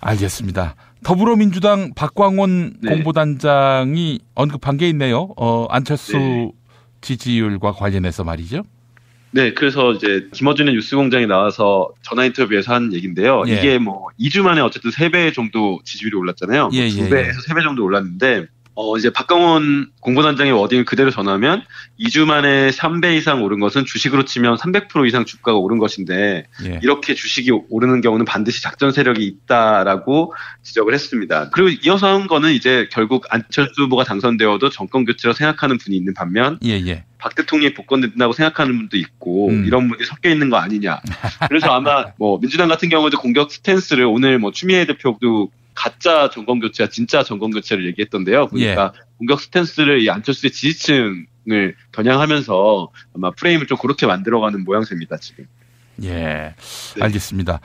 알겠습니다. 더불어민주당 박광원 공보단장이 언급한 게 있네요. 안철수 지지율과 관련해서 말이죠. 네, 그래서 이제 김어준의 뉴스공장에 나와서 전화 인터뷰에서 한 얘기인데요. 예. 이게 뭐 2주 만에 어쨌든 3배 정도 지지율이 올랐잖아요. 예, 2배에서 3배 정도 올랐는데 이제 박광원 공보단장의 워딩을 그대로 전하면 2주 만에 3배 이상 오른 것은 주식으로 치면 300% 이상 주가가 오른 것인데 이렇게 주식이 오르는 경우는 반드시 작전 세력이 있다라고 지적을 했습니다. 그리고 이어서 한 거는 이제 결국 안철수 후보가 당선되어도 정권 교체로 생각하는 분이 있는 반면 박 대통령이 복권된다고 생각하는 분도 있고 이런 분이 섞여 있는 거 아니냐. 그래서 아마 뭐 민주당 같은 경우도 공격 스탠스를 오늘 뭐 추미애 대표도 가짜 정권 교체와 진짜 정권 교체를 얘기했던데요. 그러니까 공격 스탠스를 이 안철수의 지지층을 겨냥하면서 아마 프레임을 좀 그렇게 만들어가는 모양새입니다, 지금. 예, 알겠습니다.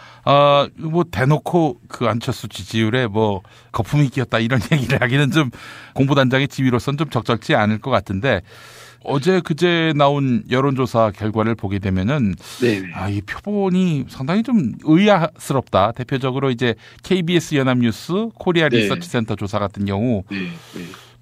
뭐 대놓고 그 안철수 지지율에 뭐 거품이 끼었다 이런 얘기를 하기는 좀 공보단장의 지위로서는 좀 적절치 않을 것 같은데 어제 그제 나온 여론조사 결과를 보게 되면은 이 표본이 상당히 좀 의아스럽다. 대표적으로 이제 KBS 연합뉴스 코리아 리서치 센터 조사 같은 경우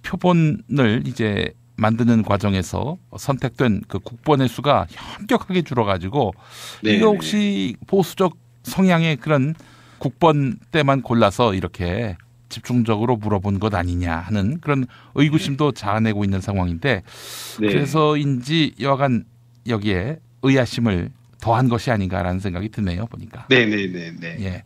표본을 이제 만드는 과정에서 선택된 그 국번의 수가 현격하게 줄어가지고 이게 혹시 보수적 성향의 그런 국번 때만 골라서 이렇게 집중적으로 물어본 것 아니냐 하는 그런 의구심도 자아내고 있는 상황인데 그래서인지 여하간 여기에 의아심을 더한 것이 아닌가라는 생각이 드네요. 보니까. 예,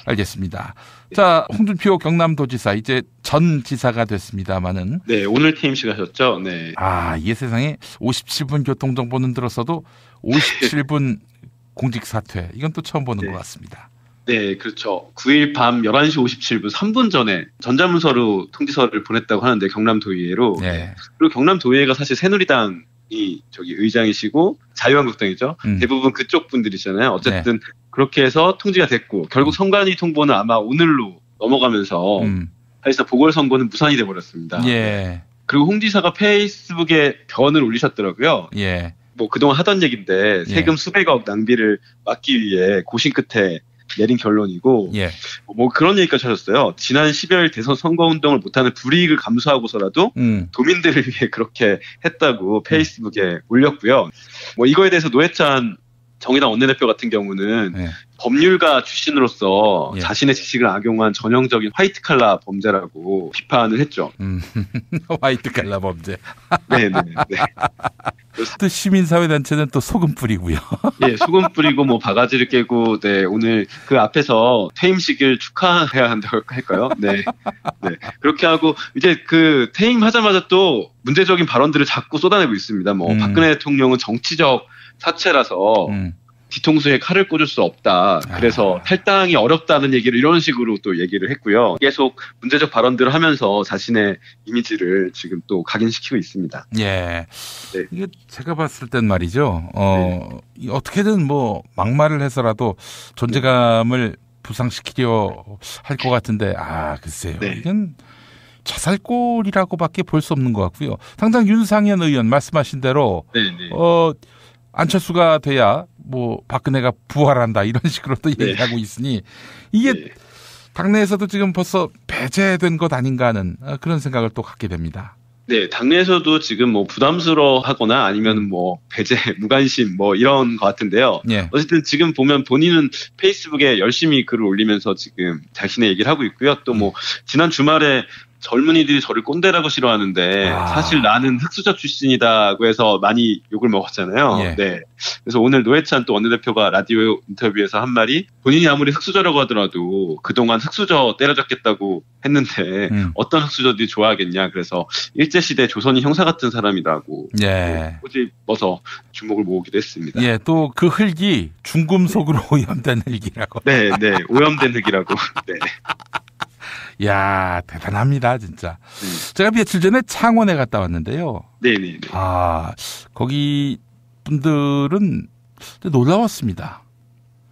알겠습니다. 자, 홍준표 경남도지사 이제 전 지사가 됐습니다마는. 네, 오늘 퇴임식 하셨죠. 네. 이게 세상에 57분 교통정보는 들었어도 57분 공직 사퇴 이건 또 처음 보는 것 같습니다. 네, 그렇죠. 9일 밤 11시 57분 3분 전에 전자문서로 통지서를 보냈다고 하는데 경남도의회로. 그리고 경남도의회가 사실 새누리당이 저기 의장이시고 자유한국당이죠. 대부분 그쪽 분들이잖아요. 어쨌든 그렇게 해서 통지가 됐고 결국 선관위 통보는 아마 오늘로 넘어가면서 사실상 보궐선거는 무산이 돼버렸습니다. 그리고 홍 지사가 페이스북에 변을 올리셨더라고요. 뭐 그동안 하던 얘기인데 세금 수백억 낭비를 막기 위해 고심 끝에 내린 결론이고 뭐 그런 얘기까지 하셨어요. 지난 12월 대선 선거운동을 못하는 불이익을 감수하고서라도 도민들을 위해 그렇게 했다고 페이스북에 올렸고요. 뭐 이거에 대해서 노회찬 정의당 원내대표 같은 경우는 법률가 출신으로서 자신의 지식을 악용한 전형적인 화이트 칼라 범죄라고 비판을 했죠. 화이트 칼라 범죄. 네. 또 시민사회단체는 또 소금 뿌리고요. 예, 소금 뿌리고 뭐 바가지를 깨고, 오늘 그 앞에서 퇴임식을 축하해야 한다고 할까요? 네. 그렇게 하고, 이제 그 퇴임하자마자 또 문제적인 발언들을 자꾸 쏟아내고 있습니다. 뭐, 박근혜 대통령은 정치적 사체라서, 뒤통수에 칼을 꽂을 수 없다. 그래서 탈당이 어렵다는 얘기를 이런 식으로 또 얘기를 했고요. 계속 문제적 발언들을 하면서 자신의 이미지를 지금 또 각인시키고 있습니다. 이게 제가 봤을 땐 말이죠. 어떻게든 뭐 막말을 해서라도 존재감을 부상시키려 할 것 같은데, 글쎄요. 이건 자살골이라고밖에 볼 수 없는 것 같고요. 당장 윤상현 의원 말씀하신 대로 안철수가 돼야 뭐 박근혜가 부활한다 이런 식으로도 얘기하고 있으니 이게 당내에서도 지금 벌써 배제된 것 아닌가 하는 그런 생각을 또 갖게 됩니다. 네, 당내에서도 지금 뭐 부담스러워하거나 아니면 뭐 배제, 무관심 뭐 이런 것 같은데요. 어쨌든 지금 보면 본인은 페이스북에 열심히 글을 올리면서 지금 자신의 얘기를 하고 있고요. 또 뭐 지난 주말에 젊은이들이 저를 꼰대라고 싫어하는데 사실 나는 흑수저 출신이다고 해서 많이 욕을 먹었잖아요. 네. 그래서 오늘 노회찬 또 원내대표가 라디오 인터뷰에서 한 말이 본인이 아무리 흑수저라고 하더라도 그동안 흑수저 때려잡겠다고 했는데 어떤 흑수저들이 좋아하겠냐. 그래서 일제시대 조선이 형사 같은 사람이라고 꼬집어서 주목을 모으기도 했습니다. 예, 또 그 흙이 중금속으로 오염된 흙이라고. 네, 오염된 흙이라고. 네. 야, 대단합니다, 진짜. 제가 며칠 전에 창원에 갔다 왔는데요. 네네. 거기 분들은 놀라웠습니다.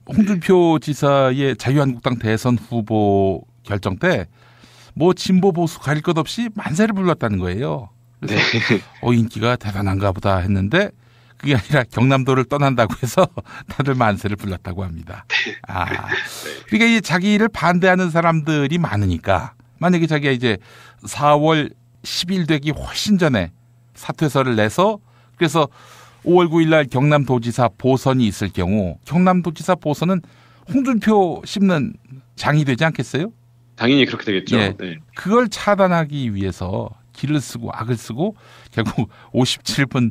홍준표 지사의 자유한국당 대선 후보 결정 때 뭐 진보 보수 가릴 것 없이 만세를 불렀다는 거예요. 그래서 인기가 대단한가 보다 했는데 그게 아니라 경남도를 떠난다고 해서 다들 만세를 불렀다고 합니다. 그러니까 이 자기를 반대하는 사람들이 많으니까 만약에 자기가 이제 4월 10일 되기 훨씬 전에 사퇴서를 내서 그래서 5월 9일 날 경남도지사 보선이 있을 경우 경남도지사 보선은 홍준표 씹는 장이 되지 않겠어요? 당연히 그렇게 되겠죠. 네. 그걸 차단하기 위해서 길을 쓰고 악을 쓰고 결국 57분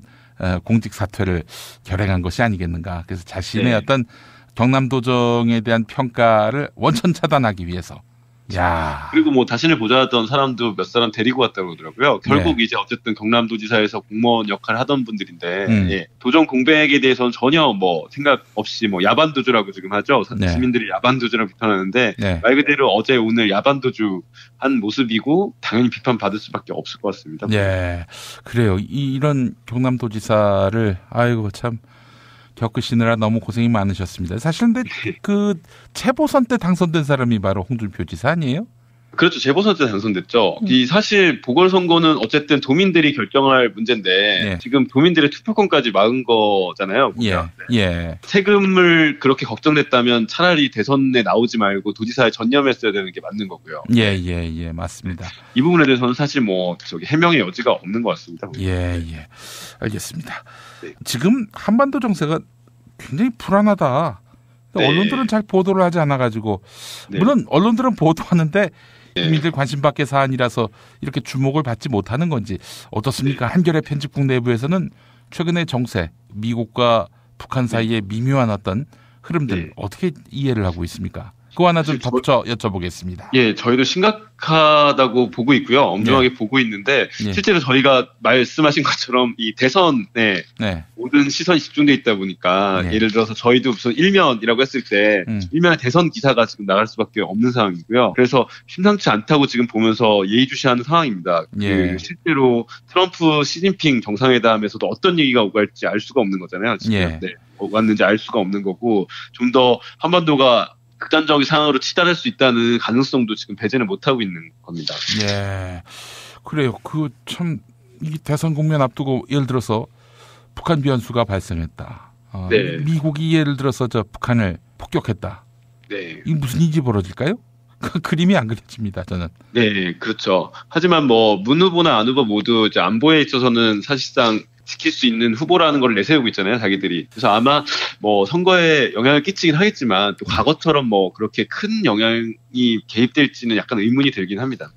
공직 사퇴를 결행한 것이 아니겠는가. 그래서 자신의 어떤 경남도정에 대한 평가를 원천 차단하기 위해서. 그리고 뭐 자신을 보좌하던 사람도 몇 사람 데리고 왔다고 그러더라고요. 결국 이제 어쨌든 경남도지사에서 공무원 역할을 하던 분들인데 도정 공백에 대해서는 전혀 뭐 생각 없이 뭐 야반도주라고 지금 하죠. 시민들이 야반도주라고 비판하는데 말 그대로 어제 오늘 야반도주 한 모습이고 당연히 비판받을 수밖에 없을 것 같습니다. 네, 그래요. 이런 경남도지사를 아이고 참 겪으시느라 너무 고생이 많으셨습니다. 사실 근데 그 재보선 때 당선된 사람이 바로 홍준표 지사 아니에요? 그렇죠. 재보선 때 당선됐죠. 이 사실 보궐선거는 어쨌든 도민들이 결정할 문제인데 지금 도민들의 투표권까지 막은 거잖아요. 세금을 그렇게 걱정됐다면 차라리 대선에 나오지 말고 도지사에 전념했어야 되는 게 맞는 거고요. 맞습니다. 이 부분에 대해서는 사실 뭐 해명의 여지가 없는 것 같습니다. 알겠습니다. 지금 한반도 정세가 굉장히 불안하다. 언론들은 잘 보도를 하지 않아가지고 물론 언론들은 보도하는데 국민들 관심 밖의 사안이라서 이렇게 주목을 받지 못하는 건지 어떻습니까? 한겨레 편집국 내부에서는 최근의 정세, 미국과 북한 사이의 미묘한 어떤 흐름들 어떻게 이해를 하고 있습니까? 그거 하나 좀 덧붙여 여쭤보겠습니다. 저희도 심각하다고 보고 있고요. 엄중하게 보고 있는데 실제로 저희가 말씀하신 것처럼 이 대선에 모든 시선이 집중돼 있다 보니까 예를 들어서 저희도 무슨 일면이라고 했을 때 일면에 대선 기사가 지금 나갈 수밖에 없는 상황이고요. 그래서 심상치 않다고 지금 보면서 예의주시하는 상황입니다. 실제로 트럼프 시진핑 정상회담에서도 어떤 얘기가 오고 갈지 알 수가 없는 거잖아요. 지금 오고 갔는지 알 수가 없는 거고 좀 더 한반도가 극단적인 상황으로 치달을 수 있다는 가능성도 지금 배제는 못하고 있는 겁니다. 그래요. 이 대선 국면 앞두고 예를 들어서 북한 비연수가 발생했다. 미국이 예를 들어서 북한을 폭격했다. 이 무슨 일이 벌어질까요? 그 그림이 안 그려집니다, 저는. 그렇죠. 하지만 뭐 문 후보나 안 후보 모두 이제 안보에 있어서는 사실상 지킬 수 있는 후보라는 걸 내세우고 있잖아요, 자기들이. 그래서 아마 뭐 선거에 영향을 끼치긴 하겠지만 또 과거처럼 뭐 그렇게 큰 영향이 개입될지는 약간 의문이 들긴 합니다.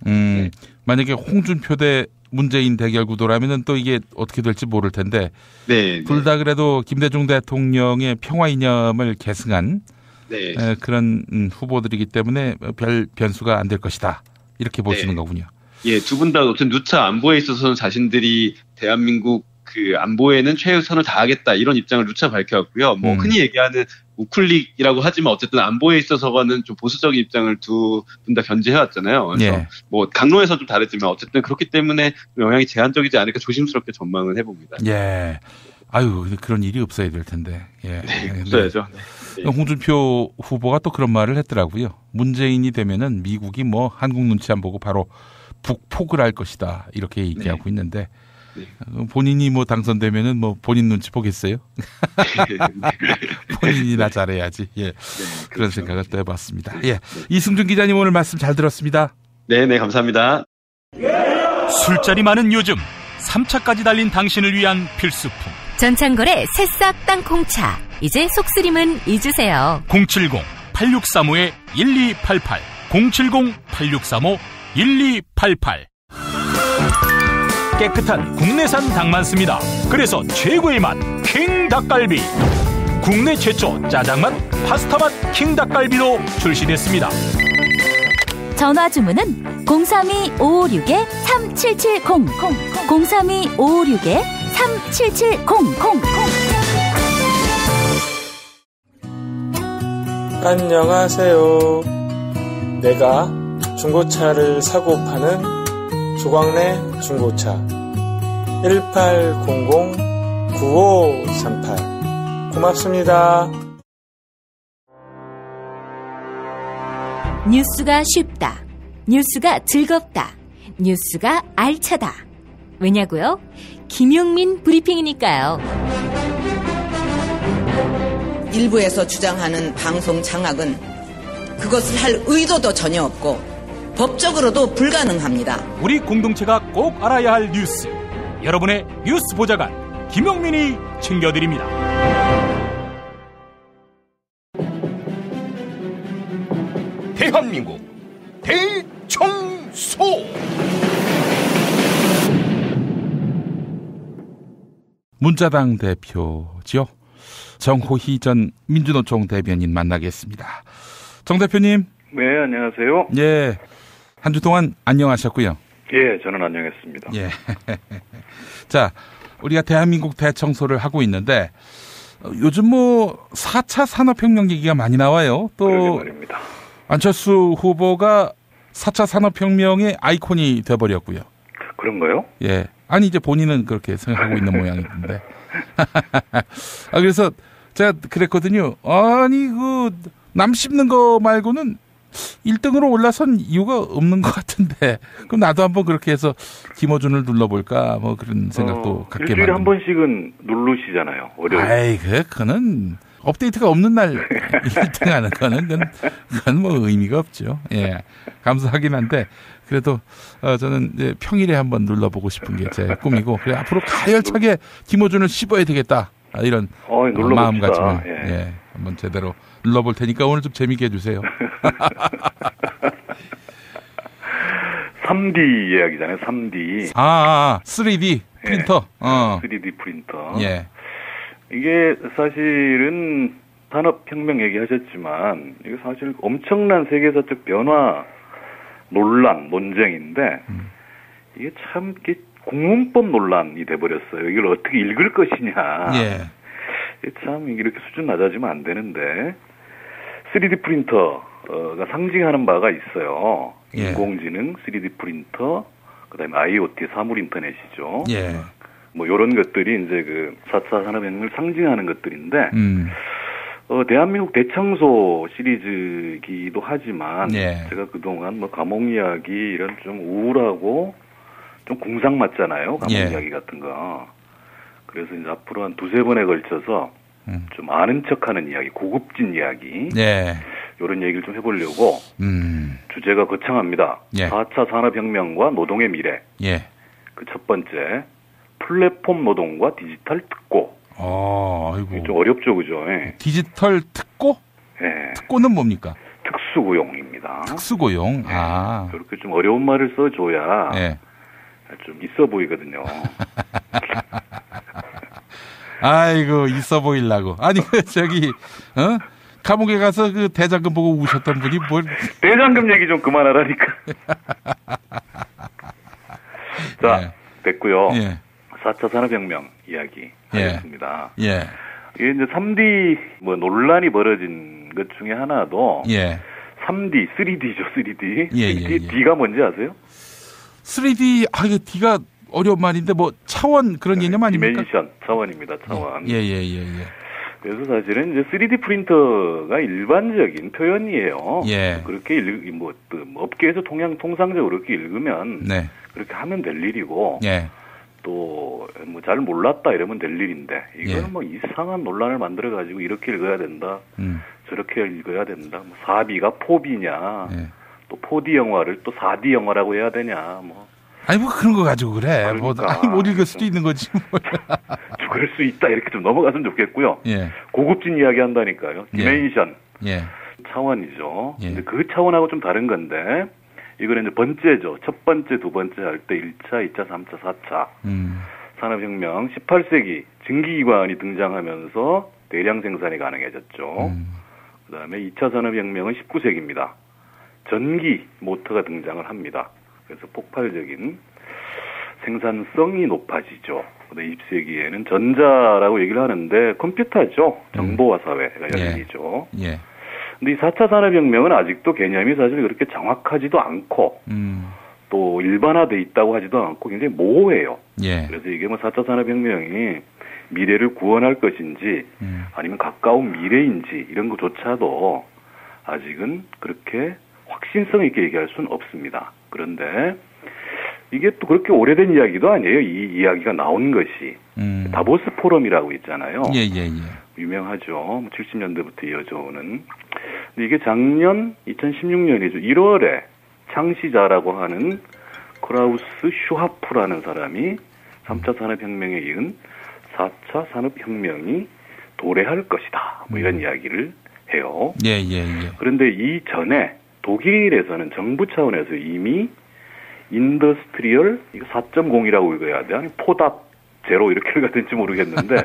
만약에 홍준표 대 문재인 대결 구도라면은 또 이게 어떻게 될지 모를 텐데. 둘 다 그래도 김대중 대통령의 평화 이념을 계승한 그런 후보들이기 때문에 별 변수가 안 될 것이다. 이렇게 보시는 거군요. 두 분 다 어쨌든 누차 안보에 있어서는 자신들이 대한민국 그 안보에는 최우선을 다하겠다 이런 입장을 누차 밝혀왔고요. 뭐 흔히 얘기하는 우클릭이라고 하지만 어쨌든 안보에 있어서는 좀 보수적인 입장을 두 분 다 견지해왔잖아요. 그래서 뭐 강론에서 좀 다르지만 어쨌든 그렇기 때문에 영향이 제한적이지 않을까 조심스럽게 전망을 해봅니다. 아유 그런 일이 없어야 될 텐데. 없어야죠. 홍준표 후보가 또 그런 말을 했더라고요. 문재인이 되면은 미국이 뭐 한국 눈치 안 보고 바로 북폭을 할 것이다 이렇게 얘기하고 있는데 본인이 뭐 당선되면은 뭐 본인 눈치 보겠어요? 본인이나 잘해야지. 예. 그런 생각을 또 해봤습니다. 예. 이승준 기자님 오늘 말씀 잘 들었습니다. 네, 감사합니다. 술자리 많은 요즘 3차까지 달린 당신을 위한 필수품. 전창걸의 새싹 땅콩차. 이제 속쓰림은 잊으세요. 070-8635-1288 070-8635-1288 깨끗한 국내산 닭만 씁니다. 그래서 최고의 맛 킹 닭갈비. 국내 최초 짜장맛, 파스타맛 킹 닭갈비로 출시됐습니다. 전화 주문은 032-556-3770 032-556-3770. 안녕하세요. 내가 중고차를 사고 파는 조광래 중고차 1800-9538 고맙습니다. 뉴스가 쉽다. 뉴스가 즐겁다. 뉴스가 알차다. 왜냐고요? 김용민 브리핑이니까요. 일부에서 주장하는 방송 장악은 그것을 할 의도도 전혀 없고 법적으로도 불가능합니다. 우리 공동체가 꼭 알아야 할 뉴스. 여러분의 뉴스 보좌관 김용민이 챙겨드립니다. 대한민국 대청소. 문자당 대표죠. 정호희 전 민주노총 대변인 만나겠습니다. 정 대표님. 네, 안녕하세요. 예. 한 주 동안 안녕하셨고요. 예, 저는 안녕했습니다. 예. 자, 우리가 대한민국 대청소를 하고 있는데 요즘 뭐 4차 산업혁명 얘기가 많이 나와요. 또 말입니다. 안철수 후보가 4차 산업혁명의 아이콘이 돼버렸고요. 그런가요? 예. 아니 이제 본인은 그렇게 생각하고 있는 모양인데. 그래서 제가 그랬거든요. 아니 남 씹는 거 말고는 1등으로 올라선 이유가 없는 것 같은데 그럼 나도 한번 그렇게 해서 김어준을 눌러볼까 뭐 그런 생각도 갖게 만듭니다. 일주일에 한 번씩은 누르시잖아요. 아이 그거는 업데이트가 없는 날 1등하는 거는 그건 뭐 의미가 없죠. 예, 감사하긴 한데 그래도 저는 이제 평일에 한번 눌러보고 싶은 게 제 꿈이고 그래 앞으로 가열차게 김어준을 씹어야 되겠다 이런 마음가짐을 예, 한번 제대로 눌러볼 테니까 오늘 좀 재밌게 해주세요. 3D 예약이잖아요. 3D. 3D 프린터. 예, 3D 프린터. 예. 이게 사실은 산업혁명 얘기하셨지만 이게 사실 엄청난 세계사적 변화 논란, 논쟁인데 이게 참 국문법 논란이 돼버렸어요. 이걸 어떻게 읽을 것이냐. 예. 참 이렇게 수준 낮아지면 안 되는데 3D 프린터가 상징하는 바가 있어요. 예. 인공지능, 3D 프린터, 그다음에 IoT, 사물 인터넷이죠. 예. 뭐 이런 것들이 이제 그 4차 산업혁명을 상징하는 것들인데 대한민국 대청소 시리즈이기도 하지만 예. 제가 그동안 뭐 감옥 이야기 이런 좀 우울하고 좀 공상 맞잖아요. 감옥 예. 이야기 같은 거. 그래서 이제 앞으로 한 두세 번에 걸쳐서 좀 아는 척하는 이야기, 고급진 이야기. 예. 이런 얘기를 좀 해보려고 주제가 거창합니다. 예. 4차 산업혁명과 노동의 미래. 예. 그 첫 번째 플랫폼 노동과 디지털 특고. 아이고. 좀 어렵죠, 그죠? 예. 디지털 특고? 예. 특고는 뭡니까? 특수고용입니다. 특수고용. 예. 그렇게 좀 어려운 말을 써줘야 예. 좀 있어 보이거든요. 아이고 있어 보이려고. 아니 저기 감옥에 가서 그 대장금 보고 우셨던 분이 뭘? 대장금 얘기 좀 그만하라니까. 자, 됐고요. 예. 4차 산업혁명 이야기 하겠습니다. 예. 이게 이제 3D 뭐 논란이 벌어진 것 중에 하나도 3D, 3D죠, 3D. 예. D가 뭔지 아세요? 3D 이게 D가 어려운 말인데 뭐 차원 그런 개념 아닙니까? 디멘션 차원입니다. 차원. 예. 그래서 사실은 이제 3D 프린터가 일반적인 표현이에요. 예. 그렇게 업계에서 통상적으로 그렇게 읽으면 네. 그렇게 하면 될 일이고 예. 또 뭐 잘 몰랐다 이러면 될 일인데 이거는 예. 뭐 이상한 논란을 만들어 가지고 이렇게 읽어야 된다. 저렇게 읽어야 된다. 뭐 4B가 4B냐. 예. 또 4D 영화를 또 4D 영화라고 해야 되냐. 뭐 아니 뭐 그런 거 가지고 그래. 그러니까. 뭐 못 읽을 수도 있는 거지. 그럴 수 있다 이렇게 좀 넘어갔으면 좋겠고요. 예. 고급진 이야기 한다니까요. 디멘션 예. 차원이죠. 예. 근데 그 차원하고 좀 다른 건데 이거는 이제 번째죠. 첫 번째, 두 번째 할 때 1차, 2차, 3차, 4차 산업혁명 18세기 증기기관이 등장하면서 대량 생산이 가능해졌죠. 그다음에 2차 산업혁명은 19세기입니다. 전기 모터가 등장을 합니다. 그래서 폭발적인 생산성이 높아지죠. 20세기에는 전자라고 얘기를 하는데 컴퓨터죠. 정보화 사회가 열리죠. 예. 근데 이 4차 산업혁명은 아직도 개념이 사실 그렇게 정확하지도 않고 또 일반화돼 있다고 하지도 않고 굉장히 모호해요. 예. 그래서 이게 뭐 4차 산업혁명이 미래를 구원할 것인지 아니면 가까운 미래인지 이런 것조차도 아직은 그렇게 확신성 있게 얘기할 수는 없습니다. 그런데 이게 또 그렇게 오래된 이야기도 아니에요. 이 이야기가 나온 것이. 다보스 포럼이라고 있잖아요. 예. 유명하죠. 70년대부터 이어져 오는. 근데 이게 작년 2016년이죠. 1월에 창시자라고 하는 크라우스 슈하프라는 사람이 3차 산업혁명에 이은 4차 산업혁명이 도래할 것이다. 뭐 이런 이야기를 해요. 예. 그런데 이전에 독일에서는 정부 차원에서 이미 인더스트리얼 4.0이라고 읽어야 돼. 아니 포답 제로 이렇게 읽어야 될지 모르겠는데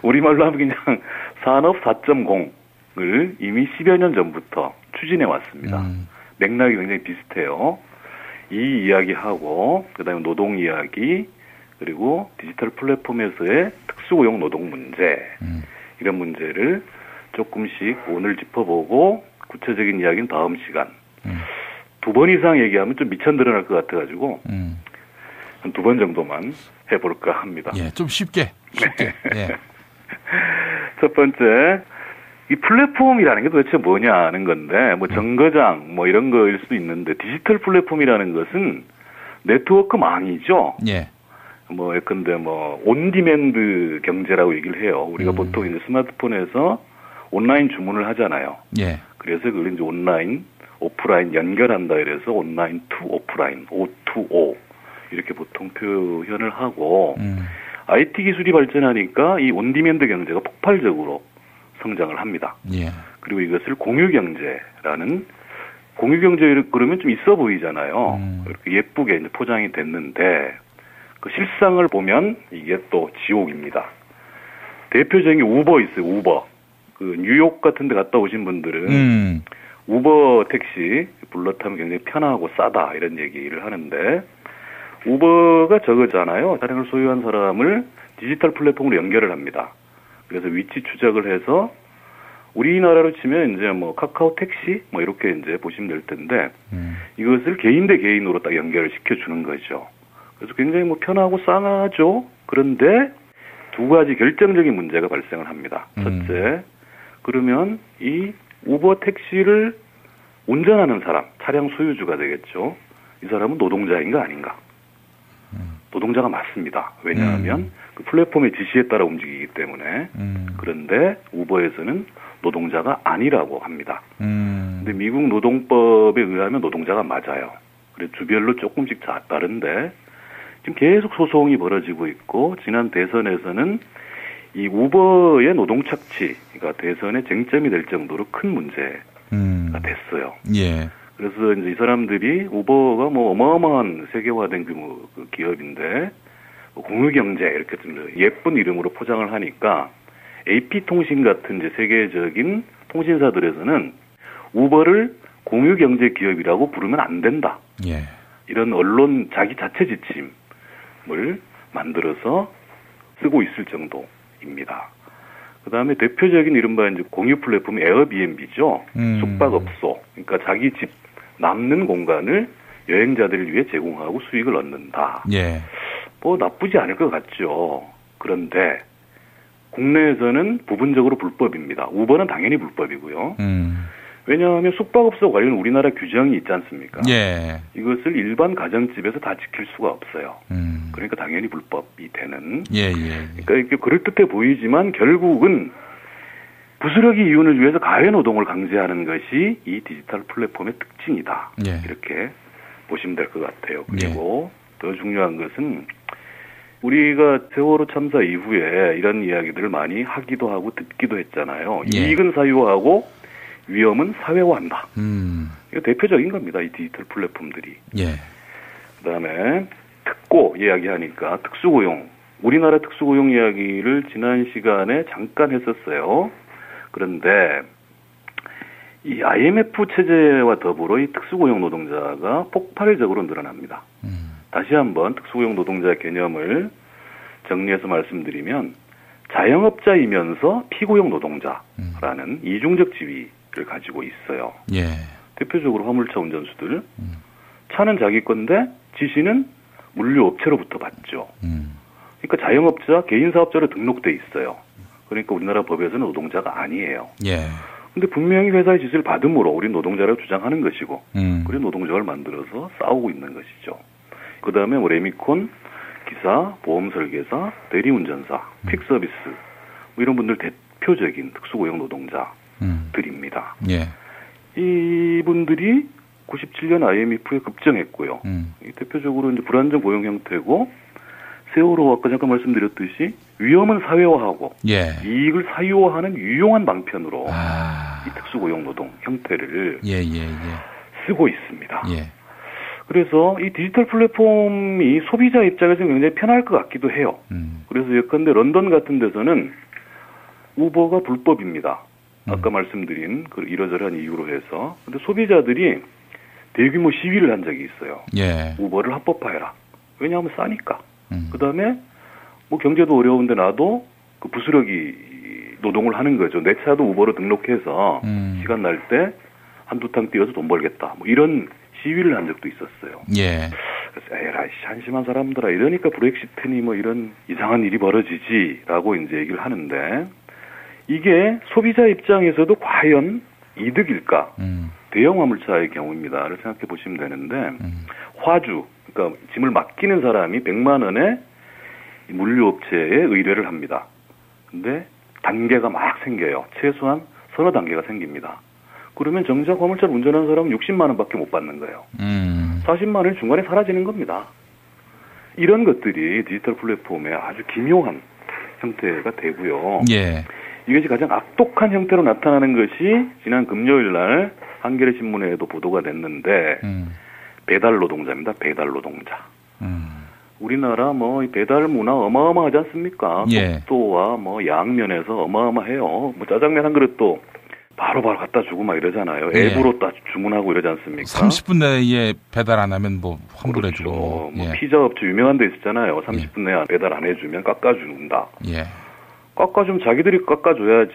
우리말로 하면 그냥 산업 4.0을 이미 10여 년 전부터 추진해 왔습니다. 맥락이 굉장히 비슷해요. 이 이야기하고 그다음에 노동 이야기 그리고 디지털 플랫폼에서의 특수고용 노동 문제 이런 문제를 조금씩 오늘 짚어보고 구체적인 이야기는 다음 시간. 2번 이상 얘기하면 좀 미천 드러날 것 같아가지고 한 2번 정도만 해볼까 합니다. 예, 좀 쉽게. 예. 첫 번째, 이 플랫폼이라는 게 도대체 뭐냐는 건데, 뭐 정거장 뭐 이런 거일 수도 있는데 디지털 플랫폼이라는 것은 네트워크망이죠. 예. 뭐 예컨대 뭐 온디맨드 경제라고 얘기를 해요. 우리가 보통 이제 스마트폰에서 온라인 주문을 하잖아요. 예. 그래서 그걸 이제 온라인, 오프라인 연결한다 이래서 온라인 투 오프라인, O2O 이렇게 보통 표현을 하고 IT 기술이 발전하니까 이 온디맨드 경제가 폭발적으로 성장을 합니다. 예. 그리고 이것을 공유경제라는 공유경제 그러면 좀 있어 보이잖아요. 이렇게 예쁘게 이제 포장이 됐는데 그 실상을 보면 이게 또 지옥입니다. 대표적인 우버 있어요. 우버. 그 뉴욕 같은 데 갔다 오신 분들은 우버 택시 불러 타면 굉장히 편하고 싸다 이런 얘기를 하는데 우버가 저거잖아요. 차량을 소유한 사람을 디지털 플랫폼으로 연결을 합니다. 그래서 위치 추적을 해서 우리나라로 치면 이제 뭐 카카오 택시 뭐 이렇게 이제 보시면 될 텐데 이것을 개인 대 개인으로 딱 연결을 시켜주는 거죠. 그래서 굉장히 뭐 편하고 싸하죠. 그런데 두 가지 결정적인 문제가 발생을 합니다. 첫째, 그러면 이 우버 택시를 운전하는 사람, 차량 소유주가 되겠죠. 이 사람은 노동자인가 아닌가? 노동자가 맞습니다. 왜냐하면 그 플랫폼의 지시에 따라 움직이기 때문에. 그런데 우버에서는 노동자가 아니라고 합니다. 근데 미국 노동법에 의하면 노동자가 맞아요. 그래서 주별로 조금씩 다른데 지금 계속 소송이 벌어지고 있고 지난 대선에서는 이 우버의 노동 착취가 대선의 쟁점이 될 정도로 큰 문제가 됐어요. 예. 그래서 이제 이 사람들이 우버가 뭐 어마어마한 세계화된 규모 그 기업인데 공유경제 이렇게 좀 예쁜 이름으로 포장을 하니까 AP통신 같은 이제 세계적인 통신사들에서는 우버를 공유경제 기업이라고 부르면 안 된다. 예. 이런 언론 자기 자체 지침을 만들어서 쓰고 있을 정도입니다. 그 다음에 대표적인 이른바 이제 공유 플랫폼 에어비앤비죠. 숙박업소. 그러니까 자기 집 남는 공간을 여행자들을 위해 제공하고 수익을 얻는다. 예. 뭐 나쁘지 않을 것 같죠. 그런데 국내에서는 부분적으로 불법입니다. 우버는 당연히 불법이고요. 왜냐하면 숙박업소 관련 우리나라 규정이 있지 않습니까? 예. 이것을 일반 가정집에서 다 지킬 수가 없어요. 그러니까 당연히 불법이 되는. 예. 그러니까 이렇게 그럴듯해 보이지만 결국은 부스러기 이윤을 위해서 가해 노동을 강제하는 것이 이 디지털 플랫폼의 특징이다. 예. 이렇게 보시면 될 것 같아요. 그리고 더 중요한 것은 우리가 세월호 참사 이후에 이런 이야기들을 많이 하기도 하고 듣기도 했잖아요. 이익은 사유화하고 위험은 사회화한다. 이거 대표적인 겁니다. 이 디지털 플랫폼들이. 예. 그다음에 특고 이야기하니까 특수고용. 우리나라 특수고용 이야기를 지난 시간에 잠깐 했었어요. 그런데 이 IMF 체제와 더불어 이 특수고용 노동자가 폭발적으로 늘어납니다. 다시 한번 특수고용 노동자의 개념을 정리해서 말씀드리면 자영업자이면서 피고용 노동자라는 이중적 지위를 가지고 있어요. 예. 대표적으로 화물차 운전수들. 차는 자기 건데 지시는 물류업체로부터 받죠. 그러니까 자영업자, 개인사업자로 등록돼 있어요. 그러니까 우리나라 법에서는 노동자가 아니에요. 예. 근데 분명히 회사의 지시를 받음으로 우리 노동자라고 주장하는 것이고, 그리고 노동조합을 만들어서 싸우고 있는 것이죠. 그 다음에 뭐 레미콘, 기사, 보험 설계사, 대리운전사, 퀵서비스, 뭐 이런 분들 대표적인 특수고용 노동자들입니다. 예. 이분들이 97년 IMF에 급증했고요. 대표적으로 이제 불안정 고용 형태고, 세월호 아까 잠깐 말씀드렸듯이 위험은 사회화하고 이익을 사유화하는 유용한 방편으로 이 특수고용 노동 형태를 쓰고 있습니다. 그래서 이 디지털 플랫폼이 소비자 입장에서 굉장히 편할 것 같기도 해요. 그래서 예컨대 런던 같은 데서는 우버가 불법입니다. 아까 말씀드린 그 이러저러한 이유로 해서. 근데 소비자들이 대규모 시위를 한 적이 있어요. 우버를 합법화해라. 왜냐하면 싸니까. 그 다음에 뭐 경제도 어려운데 나도 그 부스러기 노동을 하는 거죠. 내 차도 우버로 등록해서 시간 날 때 한두 탕 뛰어서 돈 벌겠다. 뭐 이런 시위를 한 적도 있었어요. 그래서 에라이 한심한 사람들아 이러니까 브렉시트니 뭐 이런 이상한 일이 벌어지지라고 이제 얘기를 하는데 이게 소비자 입장에서도 과연 이득일까? 대형 화물차의 경우입니다를 생각해 보시면 되는데 화주 그러니까 짐을 맡기는 사람이 100만 원에 물류업체에 의뢰를 합니다. 근데 단계가 막 생겨요. 최소한 서너 단계가 생깁니다. 그러면 정작 화물차를 운전하는 사람은 60만 원밖에 못 받는 거예요. 40만 원이 중간에 사라지는 겁니다. 이런 것들이 디지털 플랫폼의 아주 기묘한 형태가 되고요. 이것이 가장 악독한 형태로 나타나는 것이 지난 금요일 날 한겨레 신문에도 보도가 됐는데 배달 노동자입니다. 배달 노동자. 우리나라 뭐 배달 문화 어마어마하지 않습니까? 속도와 뭐 양면에서 어마어마해요. 뭐 짜장면 한 그릇도 바로바로 갖다 주고 막 이러잖아요. 앱으로 딱 주문하고 이러지 않습니까? 30분 내에 배달 안 하면 뭐 환불해주고. 뭐 피자 업체 유명한 데 있잖아요. 30분 내에 배달 안 해주면 깎아준다. 깎아주면 자기들이 깎아줘야지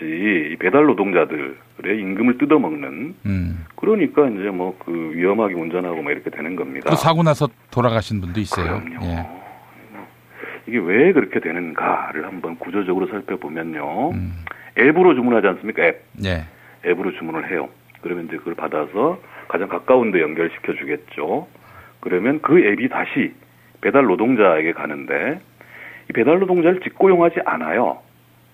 이 배달 노동자들의 임금을 뜯어먹는. 그러니까 이제 뭐 그 위험하게 운전하고 막 이렇게 되는 겁니다. 또 사고 나서 돌아가신 분도 있어요. 그럼요. 이게 왜 그렇게 되는가를 한번 구조적으로 살펴보면요. 앱으로 주문하지 않습니까? 앱. 앱으로 주문을 해요. 그러면 이제 그걸 받아서 가장 가까운 데 연결시켜 주겠죠. 그러면 그 앱이 다시 배달 노동자에게 가는데 이 배달 노동자를 직고용하지 않아요.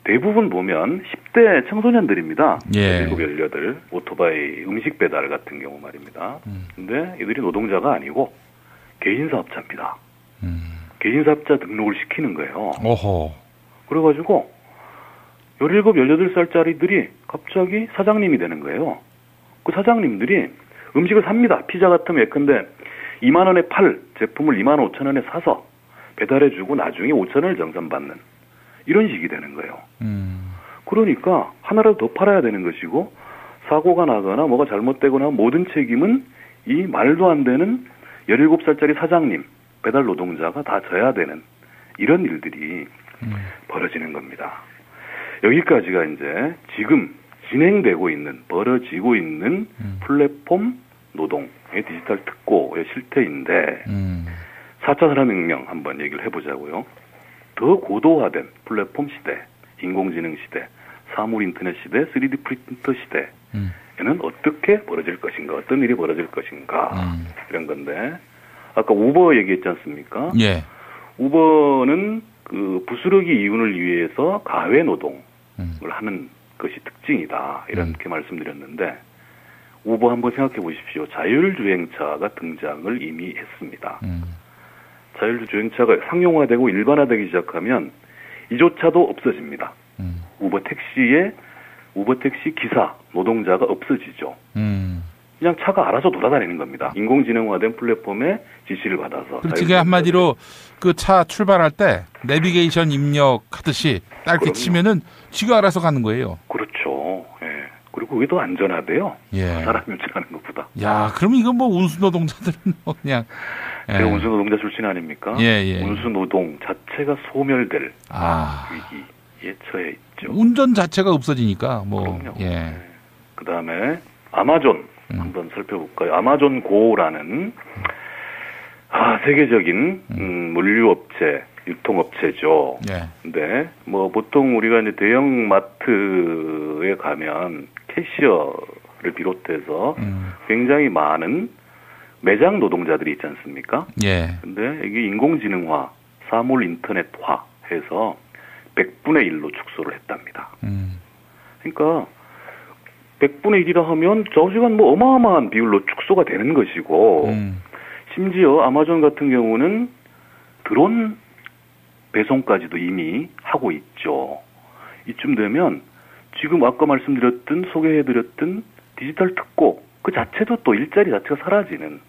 대부분 보면 10대 청소년들입니다. 17, 18 오토바이 음식 배달 같은 경우 말입니다. 근데 이들이 노동자가 아니고 개인사업자입니다. 개인사업자 등록을 시키는 거예요. 그래가지고 17, 18살짜리들이 갑자기 사장님이 되는 거예요. 그 사장님들이 음식을 삽니다. 피자 같으면 예컨대 2만 원에 팔 제품을 2만 5천 원에 사서 배달해주고 나중에 5천 원을 정산받는 이런 식이 되는 거예요. 그러니까 하나라도 더 팔아야 되는 것이고 사고가 나거나 뭐가 잘못되거나 모든 책임은 이 말도 안 되는 17살짜리 사장님, 배달 노동자가 다 져야 되는 이런 일들이 벌어지는 겁니다. 여기까지가 이제 지금 진행되고 있는, 벌어지고 있는 플랫폼 노동의 디지털 특고의 실태인데 4차 산업혁명 한번 얘기를 해보자고요. 더 고도화된 플랫폼 시대, 인공지능 시대, 사물 인터넷 시대, 3D 프린터 시대에는 어떻게 벌어질 것인가, 어떤 일이 벌어질 것인가 이런 건데 아까 우버 얘기했지 않습니까? 예. 우버는 그 부스러기 이윤을 위해서 가외 노동을 하는 것이 특징이다 이렇게 말씀드렸는데 우버 한번 생각해 보십시오. 자율주행차가 등장을 이미 했습니다. 자율주행차가 상용화되고 일반화되기 시작하면 이조차도 없어집니다. 우버 택시 기사 노동자가 없어지죠. 그냥 차가 알아서 돌아다니는 겁니다. 인공지능화된 플랫폼에 지시를 받아서. 그게 한마디로 그 차 출발할 때 내비게이션 입력하듯이 짧게 치면은 지가 알아서 가는 거예요. 그렇죠. 예. 그리고 그게 더 안전하대요. 예. 사람이 운전하는 것보다. 야, 그럼 이건 뭐 운수노동자들은 뭐 그냥. 제가 운수노동자 출신 아닙니까? 예. 운수노동 자체가 소멸될 위기에 처해 있죠. 운전 자체가 없어지니까 뭐. 그럼요. 예. 그다음에 아마존 한번 살펴볼까요? 아마존 고라는 세계적인 물류업체, 유통업체죠. 예. 근데 뭐 보통 우리가 이제 대형 마트에 가면 캐시어를 비롯해서 굉장히 많은 매장 노동자들이 있지 않습니까? 예. 근데 이게 인공지능화, 사물 인터넷화해서 100분의 1로 축소를 했답니다. 그러니까 100분의 1이라 하면 좌우지간 뭐 어마어마한 비율로 축소가 되는 것이고 심지어 아마존 같은 경우는 드론 배송까지도 이미 하고 있죠. 이쯤 되면 지금 아까 말씀드렸던 소개해드렸던 디지털 특고 그 자체도 또 일자리 자체가 사라지는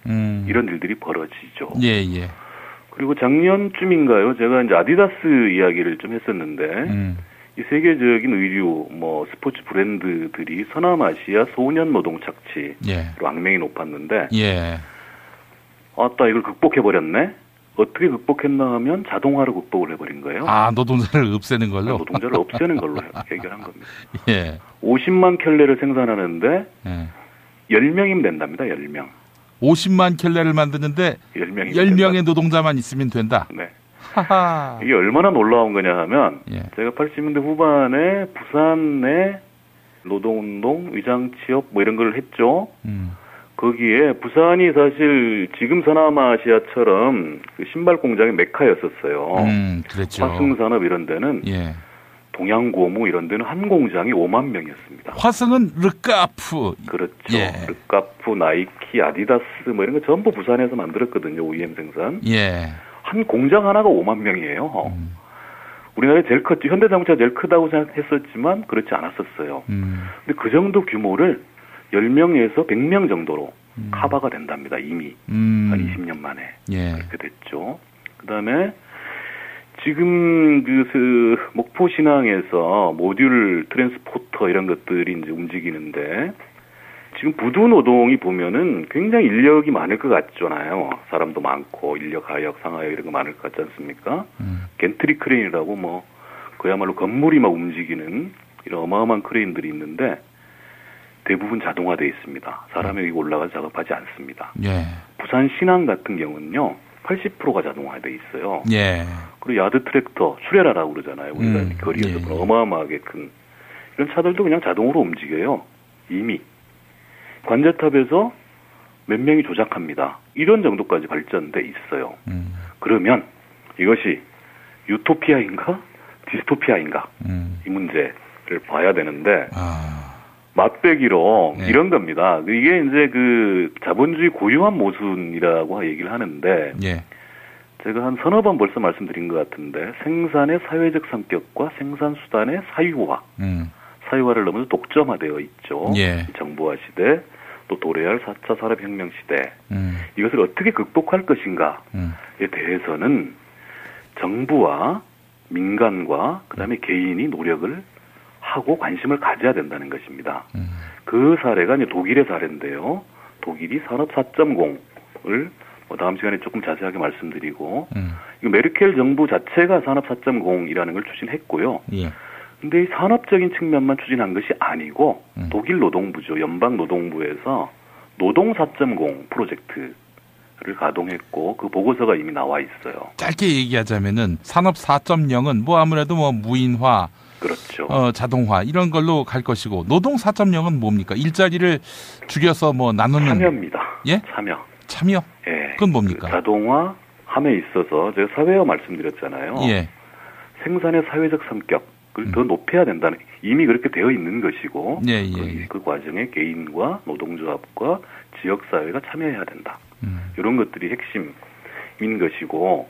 이런 일들이 벌어지죠. 예. 그리고 작년쯤인가요? 제가 이제 아디다스 이야기를 좀 했었는데 이 세계적인 의류, 스포츠 브랜드들이 서남아시아 소년 노동 착취로 악명이 높았는데, 아따, 이걸 극복해버렸네? 어떻게 극복했나 하면 자동화로 극복을 해버린 거예요. 노동자를 없애는 걸로? 노동자를 없애는 걸로 해결한 겁니다. 예. 50만 켤레를 생산하는데, 10명이면 된답니다, 10명. 50만 켤레를 만드는데, 10명의 노동자만 있으면 된다? 네. 하하. 이게 얼마나 놀라운 거냐 하면 제가 80년대 후반에 부산에 노동운동, 위장취업 이런 걸 했죠. 거기에 부산이 사실 지금 서남아시아처럼 그 신발 공장의 메카였었어요. 그랬죠. 화승산업 이런 데는 동양고무 이런 데는 한 공장이 5만 명이었습니다. 화승은 르카프. 그렇죠. 르카프, 나이키, 아디다스 이런 거 전부 부산에서 만들었거든요. OEM 생산. 한 공장 하나가 5만 명이에요. 우리나라에 제일 컸죠. 현대자동차가 제일 크다고 생각했었지만 그렇지 않았었어요. 근데 그 정도 규모를 10명에서 100명 정도로 커버가 된답니다. 이미 한 20년 만에 그렇게 됐죠. 그다음에 지금 그 목포 신항에서 모듈 트랜스포터 이런 것들이 이제 움직이는데 지금 부두 노동이 보면은 굉장히 인력이 많을 것 같잖아요. 사람도 많고 인력 하역, 상하역 이런 거 많을 것 같지 않습니까? 겐트리 크레인이라고 그야말로 건물이 막 움직이는 이런 어마어마한 크레인들이 있는데 대부분 자동화되어 있습니다. 사람이 여기 올라가서 작업하지 않습니다. 부산 신항 같은 경우는요. 80%가 자동화되어 있어요. 그리고 야드 트랙터, 수레라라고 그러잖아요. 우리가 거리에서 어마어마하게 큰 이런 차들도 그냥 자동으로 움직여요. 이미. 관제탑에서 몇 명이 조작합니다. 이런 정도까지 발전돼 있어요. 그러면 이것이 유토피아인가 디스토피아인가 이 문제를 봐야 되는데 맛배기로 이런 겁니다. 이게 이제 그 자본주의 고유한 모순이라고 얘기를 하는데 제가 한 서너 번 벌써 말씀드린 것 같은데 생산의 사회적 성격과 생산 수단의 사유화 사유화를 넘어서 독점화되어 있죠. 정보화 시대 또 도래할 4차 산업혁명 시대 이것을 어떻게 극복할 것인가에 대해서는 정부와 민간과 그다음에 개인이 노력을 하고 관심을 가져야 된다는 것입니다. 그 사례가 이제 독일의 사례인데요. 독일이 산업 4.0을 다음 시간에 조금 자세하게 말씀드리고 메르켈 정부 자체가 산업 4.0이라는 걸 추진했고요. 근데 이 산업적인 측면만 추진한 것이 아니고 독일 노동부죠. 연방 노동부에서 노동 4.0 프로젝트를 가동했고 그 보고서가 이미 나와 있어요. 짧게 얘기하자면은 산업 4.0은 아무래도 무인화 그렇죠. 자동화 이런 걸로 갈 것이고 노동 4.0은 뭡니까? 일자리를 줄여서 뭐 나누는 참여입니다. 예? 참여? 예. 그건 뭡니까? 그 자동화함에 있어서 제가 사회화 말씀드렸잖아요. 예. 생산의 사회적 성격을 더 높여야 된다는 이미 그렇게 되어 있는 것이고 그 과정에 개인과 노동조합과 지역사회가 참여해야 된다. 이런 것들이 핵심인 것이고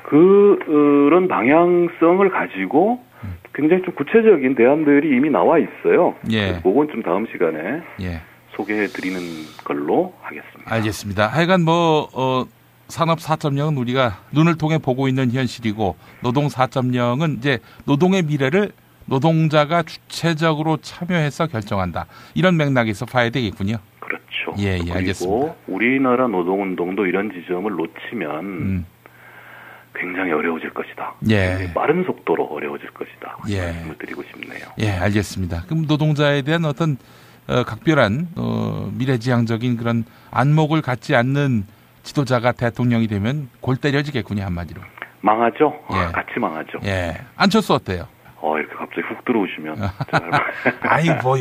그런 방향성을 가지고 굉장히 좀 구체적인 대안들이 이미 나와 있어요. 그건 좀 다음 시간에 소개해드리는 걸로 하겠습니다. 알겠습니다. 하여간 산업 4.0은 우리가 눈을 통해 보고 있는 현실이고 노동 4.0은 이제 노동의 미래를 노동자가 주체적으로 참여해서 결정한다. 이런 맥락에서 봐야 되겠군요. 그렇죠. 그리고 알겠습니다. 우리나라 노동운동도 이런 지점을 놓치면 굉장히 어려워질 것이다. 굉장히 빠른 속도로 어려워질 것이다. 말씀을 드리고 싶네요. 알겠습니다. 그럼 노동자에 대한 어떤 각별한 미래지향적인 그런 안목을 갖지 않는 지도자가 대통령이 되면 골 때려지겠군요, 한마디로. 망하죠. 같이 망하죠. 안철수 어때요? 이렇게 갑자기 훅 들어오시면.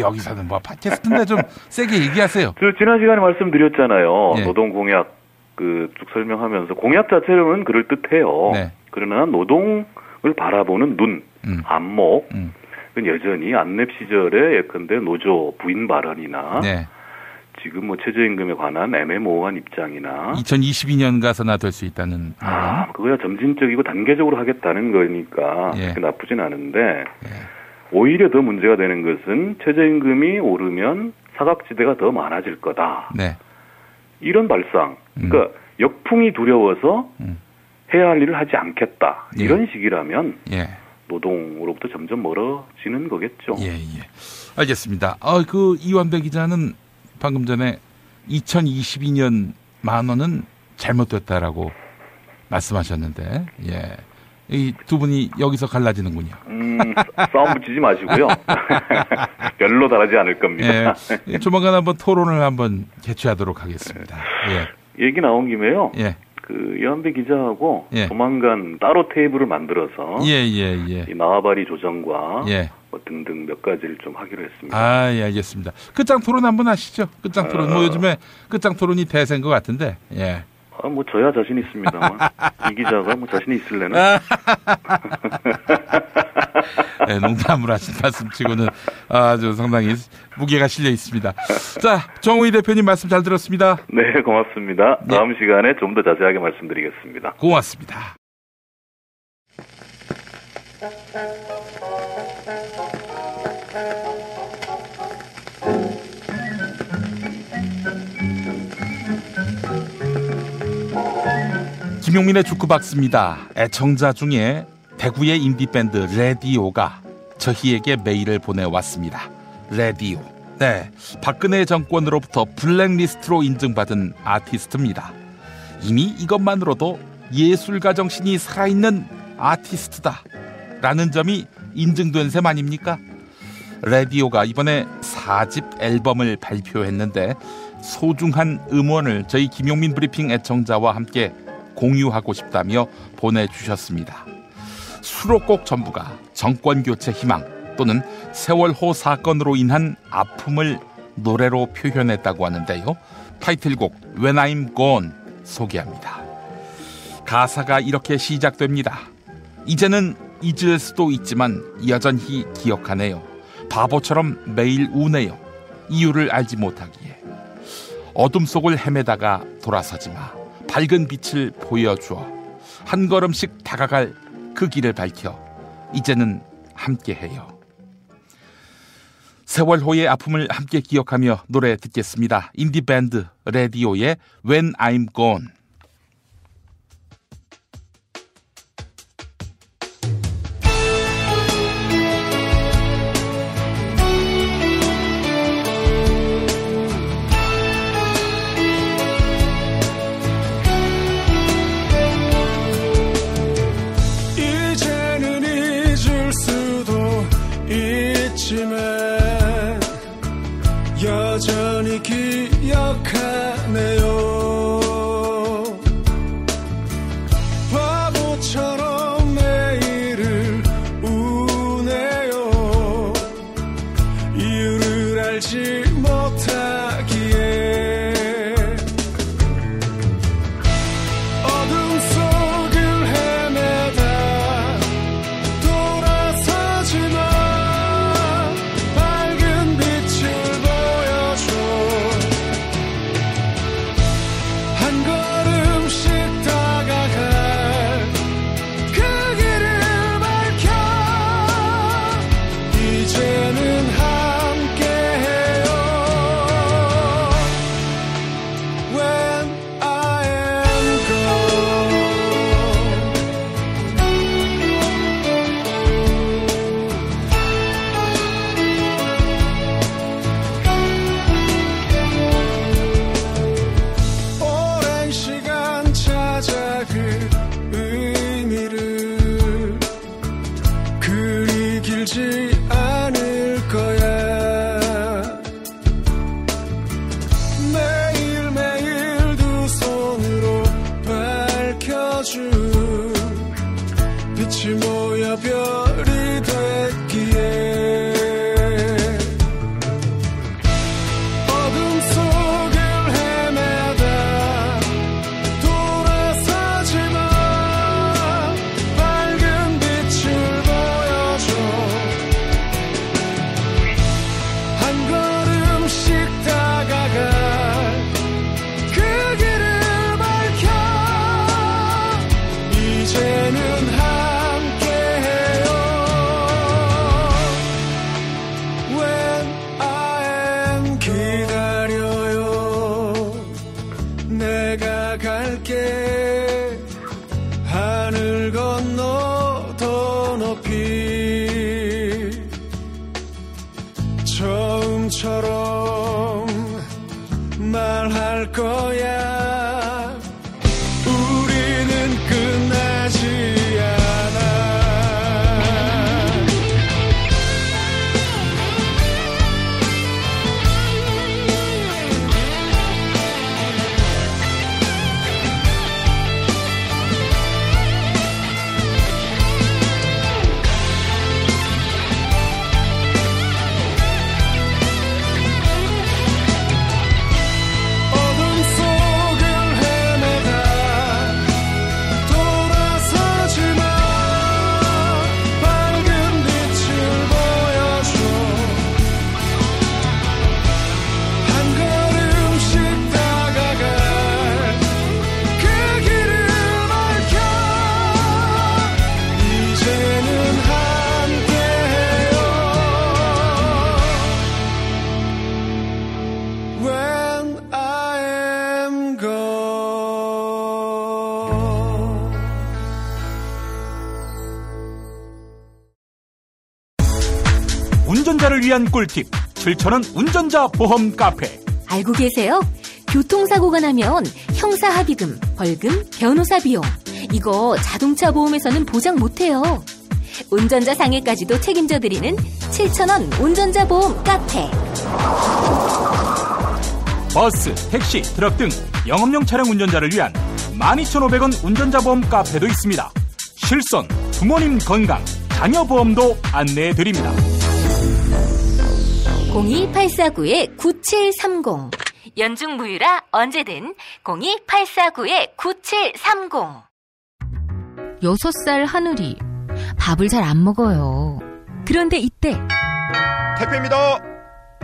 여기서는 팟캐스트인데 좀 세게 얘기하세요. 지난 시간에 말씀드렸잖아요. 노동 공약 쭉 설명하면서 공약 자체로는 그럴 듯해요. 그러나 노동을 바라보는 눈, 안목, 여전히 안랩 시절에 예컨대 노조 부인 발언이나 지금 최저임금에 관한 애매모호한 입장이나 2022년 가서나 될 수 있다는 그거야 점진적이고 단계적으로 하겠다는 거니까 그렇게 나쁘진 않은데 오히려 더 문제가 되는 것은 최저임금이 오르면 사각지대가 더 많아질 거다. 이런 발상, 그러니까 역풍이 두려워서 해야 할 일을 하지 않겠다. 이런 식이라면 노동으로부터 점점 멀어지는 거겠죠. 알겠습니다. 이완배 기자는 방금 전에 2022년 만 원은 잘못됐다라고 말씀하셨는데, 이 두 분이 여기서 갈라지는군요. 싸움 붙이지 마시고요. 별로 다르지 않을 겁니다. 조만간 한번 토론을 한번 개최하도록 하겠습니다. 얘기 나온 김에요. 이완배 기자하고 조만간 따로 테이블을 만들어서 이 나와바리 조정과 등등 몇 가지를 좀 하기로 했습니다. 알겠습니다. 끝장 토론 한번 하시죠. 끝장 토론. 요즘에 끝장 토론이 대세인 것 같은데. 저야 자신 있습니다만 이 기자가 자신이 있을래나? 농담을 하신 말씀치고는 아주 상당히 무게가 실려 있습니다. 자, 정우희 대표님 말씀 잘 들었습니다. 네, 고맙습니다. 다음 시간에 좀 더 자세하게 말씀드리겠습니다. 고맙습니다. 김용민의 주크박스입니다. 애청자 중에 대구의 인디밴드 레디오가 저희에게 메일을 보내왔습니다. 레디오. 박근혜 정권으로부터 블랙리스트로 인증받은 아티스트입니다. 이미 이것만으로도 예술가 정신이 살아있는 아티스트다 라는 점이 인증된 셈 아닙니까? 레디오가 이번에 4집 앨범을 발표했는데 소중한 음원을 저희 김용민 브리핑 애청자와 함께 공유하고 싶다며 보내주셨습니다. 수록곡 전부가 정권교체 희망 또는 세월호 사건으로 인한 아픔을 노래로 표현했다고 하는데요. 타이틀곡 When I'm Gone 소개합니다. 가사가 이렇게 시작됩니다. 이제는 잊을 수도 있지만 여전히 기억하네요. 바보처럼 매일 우네요. 이유를 알지 못하기에. 어둠 속을 헤매다가 돌아서지 마. 밝은 빛을 보여주어. 한 걸음씩 다가갈 그 길을 밝혀. 이제는 함께해요. 세월호의 아픔을 함께 기억하며 노래 듣겠습니다. 인디밴드 레디오의 When I'm Gone. 여전히 기억하네요. 바보처럼 매일을 우네요. 알지 못하기에 어둠 속을 헤매다 돌아서지 마 밝은 빛을 보여줘 한 걸음씩 다가갈 그 길을 밝혀 이제는 함께해요 When I am 오랜 시간 찾아 그 의미를 그리 길지 않을 거야 매일매일 두 손으로 밝혀준 빛이 모여 별이 됐기에 어둠 속을 헤매다 돌아서지 마 밝은 빛을 보여줘 한 걸음씩 다가갈 그 길을 밝혀 이제는 함께해요 When I am 기다려요 내가 갈게 하늘 건너 더 높이 처음처럼 말할 거야 우리는 끝나지 않아 어둠 속을 헤매다 돌아서지 마 밝은 빛을 보여줘 한 걸음씩 다가갈 그 길을 밝혀 이제는 함께해요 When I am gone 운전자를 위한 꿀팁 7,000원 운전자 보험 카페. 알고 계세요? 교통사고가 나면 형사합의금, 벌금, 변호사 비용 이거 자동차 보험에서는 보장 못해요. 운전자 상해까지도 책임져드리는 7,000원 운전자 보험 카페. 버스, 택시, 트럭 등 영업용 차량 운전자를 위한 12,500원 운전자 보험 카페도 있습니다. 실손, 부모님 건강, 자녀 보험도 안내해드립니다. 02849-9730 연중 무휴라 언제든 02849-9730 6살 하늘이 밥을 잘 안 먹어요. 그런데 이때 택배입니다.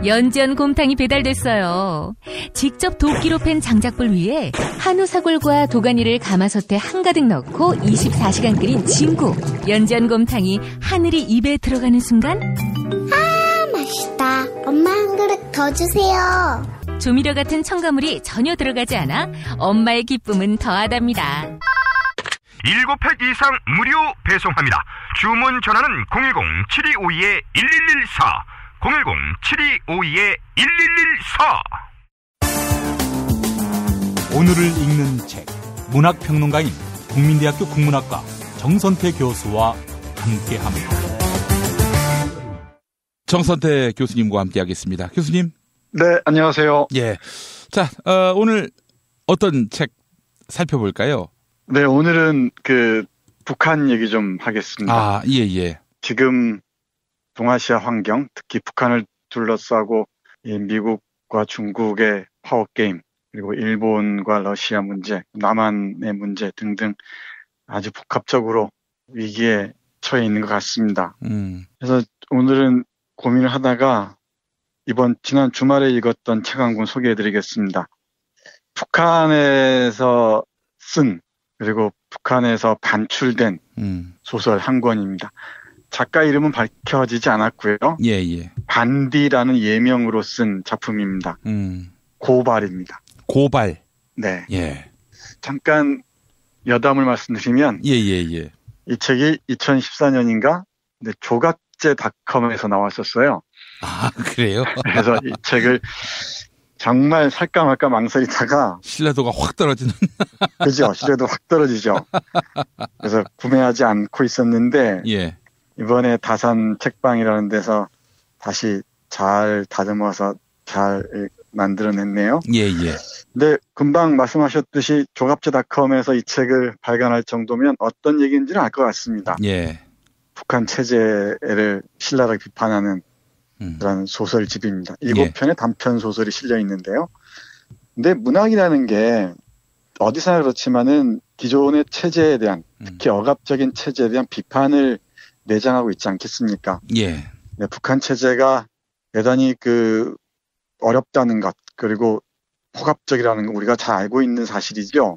연지연 곰탕이 배달됐어요. 직접 도끼로 팬 장작불 위에 한우 사골과 도가니를 가마솥에 한가득 넣고 24시간 끓인 진구. 연지연 곰탕이 하늘이 입에 들어가는 순간 아, 맛있다. 엄마 한 그릇 더 주세요. 조미료 같은 첨가물이 전혀 들어가지 않아 엄마의 기쁨은 더하답니다. 7팩 이상 무료 배송합니다. 주문 전화는 010-7252-1114 010-7252-1114. 오늘을 읽는 책 문학평론가인 국민대학교 국문학과 정선태 교수와 함께합니다. 정선태 교수님과 함께하겠습니다. 교수님. 네, 안녕하세요. 예. 자, 오늘 어떤 책 살펴볼까요? 네, 오늘은 북한 얘기 좀 하겠습니다. 아, 예. 지금 동아시아 환경, 특히 북한을 둘러싸고 이 미국과 중국의 파워 게임, 그리고 일본과 러시아 문제, 남한의 문제 등등 아주 복합적으로 위기에 처해 있는 것 같습니다. 그래서 오늘은 고민을 하다가 지난 주말에 읽었던 책 한 권 소개해드리겠습니다. 북한에서 쓴 그리고 북한에서 반출된 소설 한 권입니다. 작가 이름은 밝혀지지 않았고요. 예. 반디라는 예명으로 쓴 작품입니다. 고발입니다. 고발. 네. 예. 잠깐 여담을 말씀드리면 예. 이 책이 2014년인가 조갑제닷컴에서 나왔었어요. 아, 그래요? 그래서 이 책을 정말 살까 말까 망설이다가 신뢰도가 확 떨어지는. 그죠? 신뢰도 확 떨어지죠. 그래서 구매하지 않고 있었는데 예. 이번에 다산 책방이라는 데서 다시 잘 다듬어서 잘 만들어냈네요. 예. 근데 금방 말씀하셨듯이 조갑제닷컴에서 이 책을 발간할 정도면 어떤 얘기인지는 알 것 같습니다. 예. 북한 체제를 신랄하게 비판하는 그런 소설집입니다. 7편의 단편 소설이 실려 있는데요. 근데 문학이라는 게 어디서나 그렇지만은 기존의 체제에 대한, 특히 억압적인 체제에 대한 비판을 내장하고 있지 않겠습니까? 예. 네, 북한 체제가 대단히 어렵다는 것, 그리고 폭압적이라는 거 우리가 잘 알고 있는 사실이죠.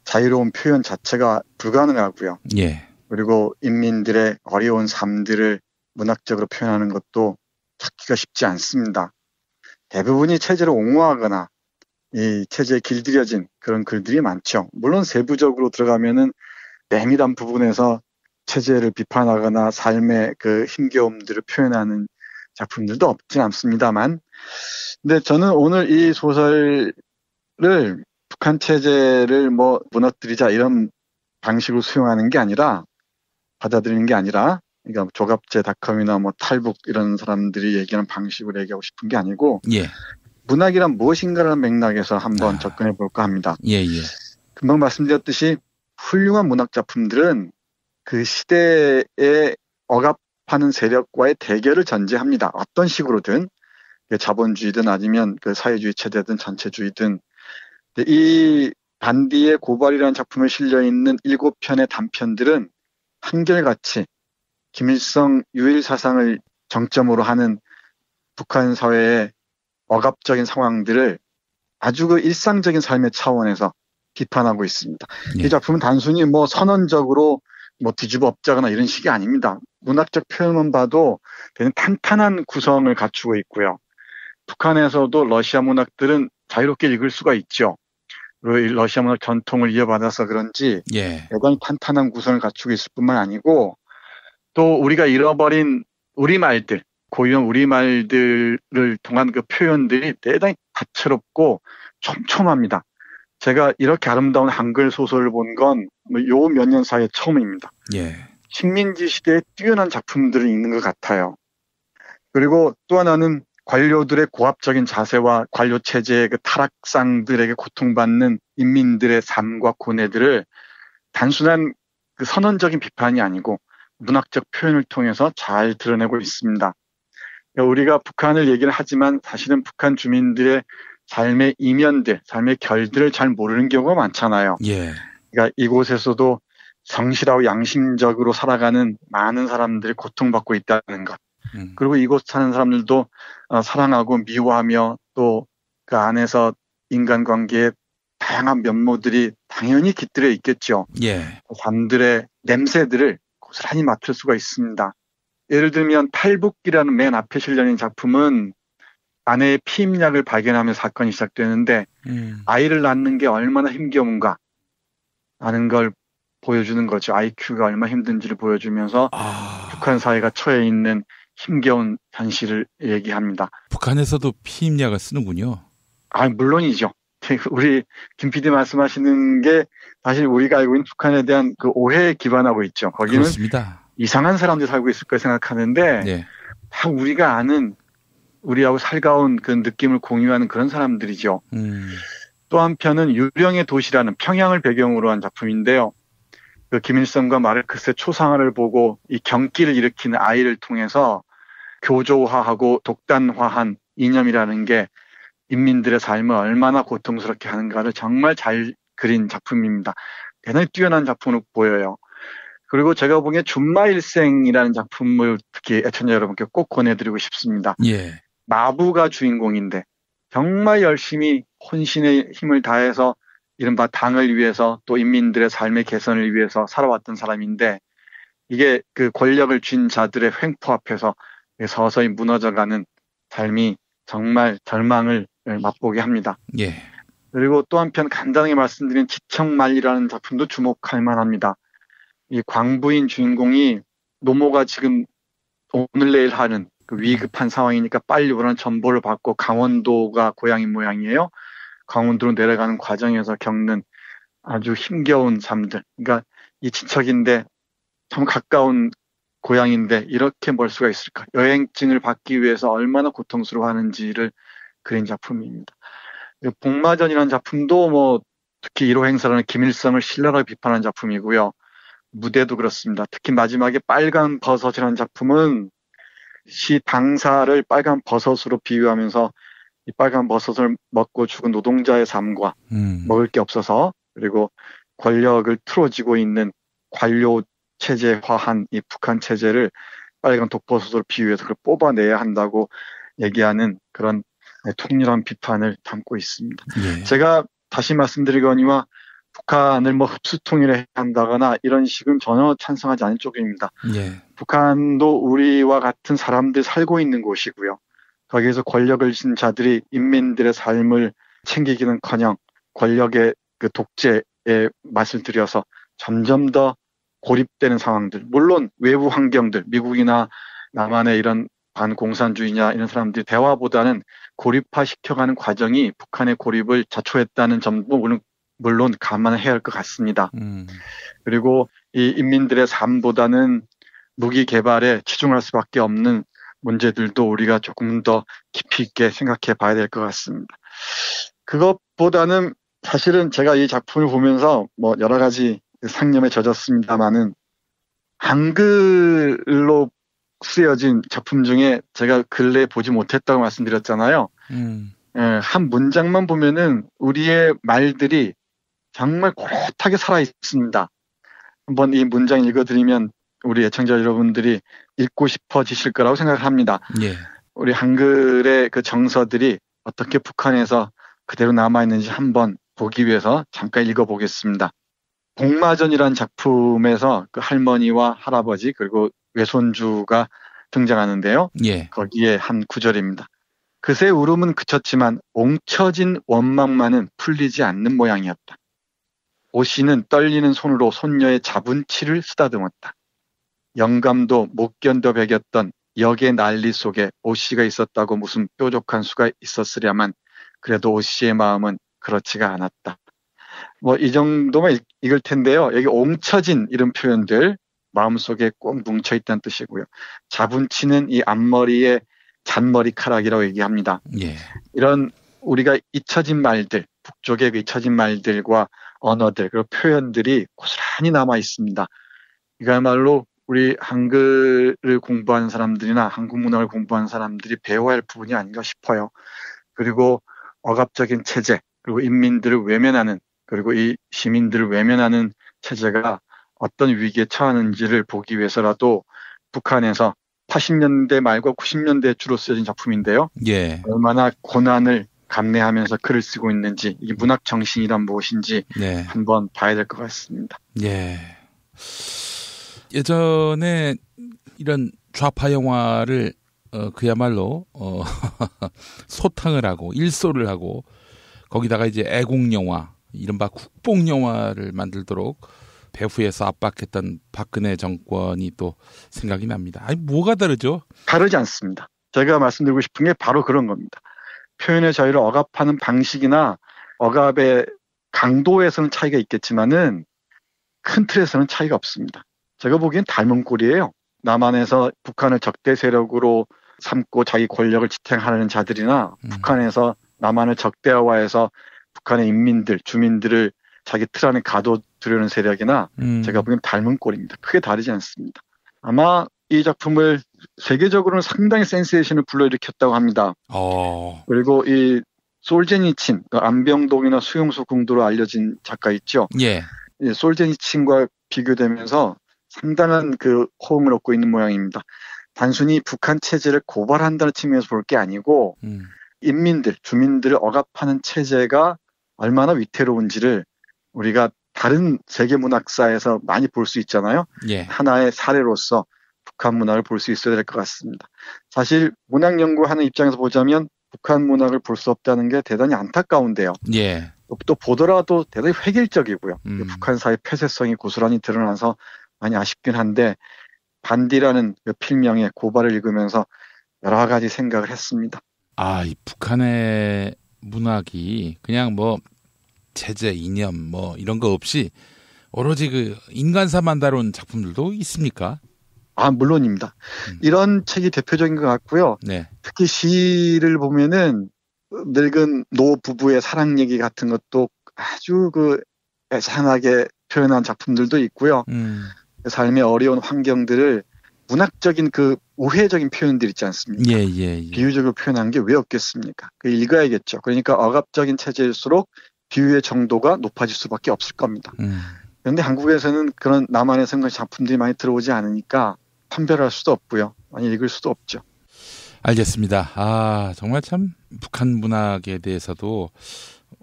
자유로운 표현 자체가 불가능하고요. 예. 그리고 인민들의 어려운 삶들을 문학적으로 표현하는 것도 찾기가 쉽지 않습니다. 대부분이 체제를 옹호하거나 이 체제에 길들여진 그런 글들이 많죠. 물론 세부적으로 들어가면은 내밀한 부분에서 체제를 비판하거나 삶의 그 힘겨움들을 표현하는 작품들도 없진 않습니다만, 근데 저는 오늘 이 소설을 북한 체제를 무너뜨리자 이런 방식으로 수용하는 게 아니라, 받아들이는 게 아니라, 그러니까 조갑제닷컴이나 탈북 이런 사람들이 얘기하는 방식으로 얘기하고 싶은 게 아니고, 예. 문학이란 무엇인가라는 맥락에서 한번 접근해 볼까 합니다. 예. 금방 말씀드렸듯이 훌륭한 문학 작품들은 그 시대에 억압하는 세력과의 대결을 전제합니다. 어떤 식으로든, 자본주의든 아니면 사회주의 체제든 전체주의든. 이 반디의 고발이라는 작품에 실려 있는 7편의 단편들은 한결같이 김일성 유일 사상을 정점으로 하는 북한 사회의 억압적인 상황들을 아주 일상적인 삶의 차원에서 비판하고 있습니다. 이 작품은 단순히 선언적으로 뒤집어 엎자거나 이런 식이 아닙니다. 문학적 표현만 봐도 되게 탄탄한 구성을 갖추고 있고요. 북한에서도 러시아 문학들은 자유롭게 읽을 수가 있죠. 그리고 러시아 문학 전통을 이어받아서 그런지 대단히 탄탄한 구성을 갖추고 있을 뿐만 아니고, 또 우리가 잃어버린 우리말들, 고유한 우리말들을 통한 그 표현들이 대단히 다채롭고 촘촘합니다. 제가 이렇게 아름다운 한글 소설을 본 건 요 몇 년 사이에 처음입니다. 식민지 시대에 뛰어난 작품들이 있는 것 같아요. 그리고 또 하나는 관료들의 고압적인 자세와 관료 체제의 타락상들에게 고통받는 인민들의 삶과 고뇌들을 단순한 선언적인 비판이 아니고 문학적 표현을 통해서 잘 드러내고 있습니다. 우리가 북한을 얘기를 하지만 사실은 북한 주민들의 삶의 이면들, 삶의 결들을 잘 모르는 경우가 많잖아요. 그러니까 이곳에서도 성실하고 양심적으로 살아가는 많은 사람들이 고통받고 있다는 것. 그리고 이곳 사는 사람들도 사랑하고 미워하며 또 그 안에서 인간관계의 다양한 면모들이 당연히 깃들어 있겠죠. 삶들의 냄새들을 고스란히 맡을 수가 있습니다. 예를 들면 탈북기라는 맨 앞에 실려 있는 작품은 아내의 피임약을 발견하며 사건이 시작되는데 아이를 낳는 게 얼마나 힘겨운가 하는 걸 보여주는 거죠. IQ가 얼마나 힘든지를 보여주면서 북한 사회가 처해 있는 힘겨운 현실을 얘기합니다. 북한에서도 피임약을 쓰는군요. 물론이죠. 우리 김 PD 말씀하시는 게 사실 우리가 알고 있는 북한에 대한 그 오해에 기반하고 있죠. 거기는 그렇습니다. 이상한 사람들이 살고 있을 거 생각하는데 다 우리가 아는, 우리하고 살가운 그 느낌을 공유하는 그런 사람들이죠. 또 한편은 유령의 도시라는 평양을 배경으로 한 작품인데요. 그 김일성과 마르크스의 초상화를 보고 이 경기를 일으키는 아이를 통해서 교조화하고 독단화한 이념이라는 게 인민들의 삶을 얼마나 고통스럽게 하는가를 정말 잘 그린 작품입니다. 대단히 뛰어난 작품으로 보여요. 그리고 제가 보기에 준마일생이라는 작품을 특히 애청자 여러분께 꼭 권해드리고 싶습니다. 예. 마부가 주인공인데 정말 열심히 혼신의 힘을 다해서 이른바 당을 위해서 또 인민들의 삶의 개선을 위해서 살아왔던 사람인데 이게 그 권력을 쥔 자들의 횡포 앞에서 서서히 무너져가는 삶이 정말 절망을 맛보게 합니다. 예. 그리고 또 한편 간단하게 말씀드린 지청말이라는 작품도 주목할 만합니다. 이 광부인 주인공이 노모가 지금 오늘 내일 하는 그 위급한 상황이니까 빨리 오라는 전보를 받고 강원도가 고향인 모양이에요. 강원도로 내려가는 과정에서 겪는 아주 힘겨운 삶들. 그러니까 이 친척인데 참 가까운 고향인데 이렇게 멀 수가 있을까. 여행증을 받기 위해서 얼마나 고통스러워하는지를 그린 작품입니다. 복마전이라는 작품도 뭐 특히 1호 행사라는 김일성을 신랄하게 비판한 작품이고요. 무대도 그렇습니다. 특히 마지막에 빨간 버섯이라는 작품은 시 당사를 빨간 버섯으로 비유하면서 이 빨간 버섯을 먹고 죽은 노동자의 삶과 먹을 게 없어서 그리고 권력을 틀어지고 있는 관료 체제화한 이 북한 체제를 빨간 독버섯으로 비유해서 그걸 뽑아내야 한다고 얘기하는 그런 통렬한 비판을 담고 있습니다. 예. 제가 다시 말씀드리거니와 북한을 뭐 흡수통일해야 한다거나 이런 식은 전혀 찬성하지 않은 쪽입니다. 예. 북한도 우리와 같은 사람들이 살고 있는 곳이고요. 거기에서 권력을 쥔 자들이 인민들의 삶을 챙기기는커녕 권력의 그 독재에 맛을 들여서 점점 더 고립되는 상황들. 물론 외부 환경들, 미국이나 남한의 이런 반공산주의냐 이런 사람들이 대화보다는 고립화시켜가는 과정이 북한의 고립을 자초했다는 점도 물론 감안해야 할 것 같습니다. 그리고 이 인민들의 삶보다는 무기 개발에 치중할 수밖에 없는 문제들도 우리가 조금 더 깊이 있게 생각해 봐야 될 것 같습니다. 그것보다는 사실은 제가 이 작품을 보면서 뭐 여러 가지 상념에 젖었습니다만은 한글로 쓰여진 작품 중에 제가 근래에 보지 못했다고 말씀드렸잖아요. 한 문장만 보면은 우리의 말들이 정말 고렇하게 살아 있습니다. 한번 이 문장 읽어드리면 우리 애청자 여러분들이 읽고 싶어지실 거라고 생각합니다. 예. 우리 한글의 그 정서들이 어떻게 북한에서 그대로 남아있는지 한번 보기 위해서 잠깐 읽어보겠습니다. 복마전이라는 작품에서 그 할머니와 할아버지 그리고 외손주가 등장하는데요. 예. 거기에 한 구절입니다. 그새 울음은 그쳤지만 옹쳐진 원망만은 풀리지 않는 모양이었다. 오씨는 떨리는 손으로 손녀의 잡은치를 쓰다듬었다. 영감도 못 견뎌 배겼던 역의 난리 속에 오씨가 있었다고 무슨 뾰족한 수가 있었으랴만 그래도 오씨의 마음은 그렇지가 않았다. 뭐 이 정도만 읽을 텐데요. 여기 옹쳐진 이런 표현들 마음속에 꼭 뭉쳐있다는 뜻이고요. 잡은치는 이 앞머리의 잔머리카락이라고 얘기합니다. 예. 이런 우리가 잊혀진 말들, 북쪽의 그 잊혀진 말들과 언어들, 그리고 표현들이 고스란히 남아 있습니다. 이거야말로 우리 한글을 공부하는 사람들이나 한국 문학을 공부하는 사람들이 배워야 할 부분이 아닌가 싶어요. 그리고 억압적인 체제, 그리고 인민들을 외면하는, 그리고 이 시민들을 외면하는 체제가 어떤 위기에 처하는지를 보기 위해서라도 북한에서 80년대 말과 90년대에 주로 쓰여진 작품인데요. 예. 얼마나 고난을 감내하면서 글을 쓰고 있는지, 이 문학 정신이란 무엇인지 네. 한번 봐야 될 것 같습니다. 예. 예전에 이런 좌파 영화를 그야말로 소탕을 하고 일소를 하고 거기다가 이제 애국 영화, 이른바 국뽕 영화를 만들도록 배후에서 압박했던 박근혜 정권이 또 생각이 납니다. 아니 뭐가 다르죠? 다르지 않습니다. 제가 말씀드리고 싶은 게 바로 그런 겁니다. 표현의 자유를 억압하는 방식이나 억압의 강도에서는 차이가 있겠지만은 큰 틀에서는 차이가 없습니다. 제가 보기엔 닮은 꼴이에요. 남한에서 북한을 적대 세력으로 삼고 자기 권력을 지탱하려는 자들이나 북한에서 남한을 적대화해서 북한의 인민들, 주민들을 자기 틀 안에 가둬두려는 세력이나 제가 보기엔 닮은 꼴입니다. 크게 다르지 않습니다. 아마 이 작품을 세계적으로는 상당히 센세이션을 불러일으켰다고 합니다. 그리고 이 솔제니친, 안병동이나 수용소 궁도로 알려진 작가 있죠. 예. 솔제니친과 비교되면서 상당한 그 호응을 얻고 있는 모양입니다. 단순히 북한 체제를 고발한다는 측면에서 볼 게 아니고 인민들, 주민들을 억압하는 체제가 얼마나 위태로운지를 우리가 다른 세계 문학사에서 많이 볼 수 있잖아요. 예. 하나의 사례로서 북한 문학을 볼 수 있어야 될 것 같습니다. 사실 문학 연구하는 입장에서 보자면 북한 문학을 볼 수 없다는 게 대단히 안타까운데요. 예. 또 보더라도 대단히 획일적이고요. 북한 사회 폐쇄성이 고스란히 드러나서 많이 아쉽긴 한데 반디라는 그 필명의 고발을 읽으면서 여러 가지 생각을 했습니다. 이 북한의 문학이 그냥 뭐 체제, 이념 뭐 이런 거 없이 오로지 그 인간사만 다룬 작품들도 있습니까? 물론입니다. 이런 책이 대표적인 것 같고요. 네. 특히 시를 보면은 늙은 노 부부의 사랑 얘기 같은 것도 아주 그 애상하게 표현한 작품들도 있고요. 삶의 어려운 환경들을 문학적인 그 우회적인 표현들 있지 않습니까? 예. 비유적으로 표현한 게 왜 없겠습니까? 그 읽어야겠죠. 그러니까 억압적인 체제일수록 비유의 정도가 높아질 수밖에 없을 겁니다. 그런데 한국에서는 그런 나만의 생각 작품들이 많이 들어오지 않으니까 판별할 수도 없고요. 많이 읽을 수도 없죠. 알겠습니다. 정말 참 북한 문학에 대해서도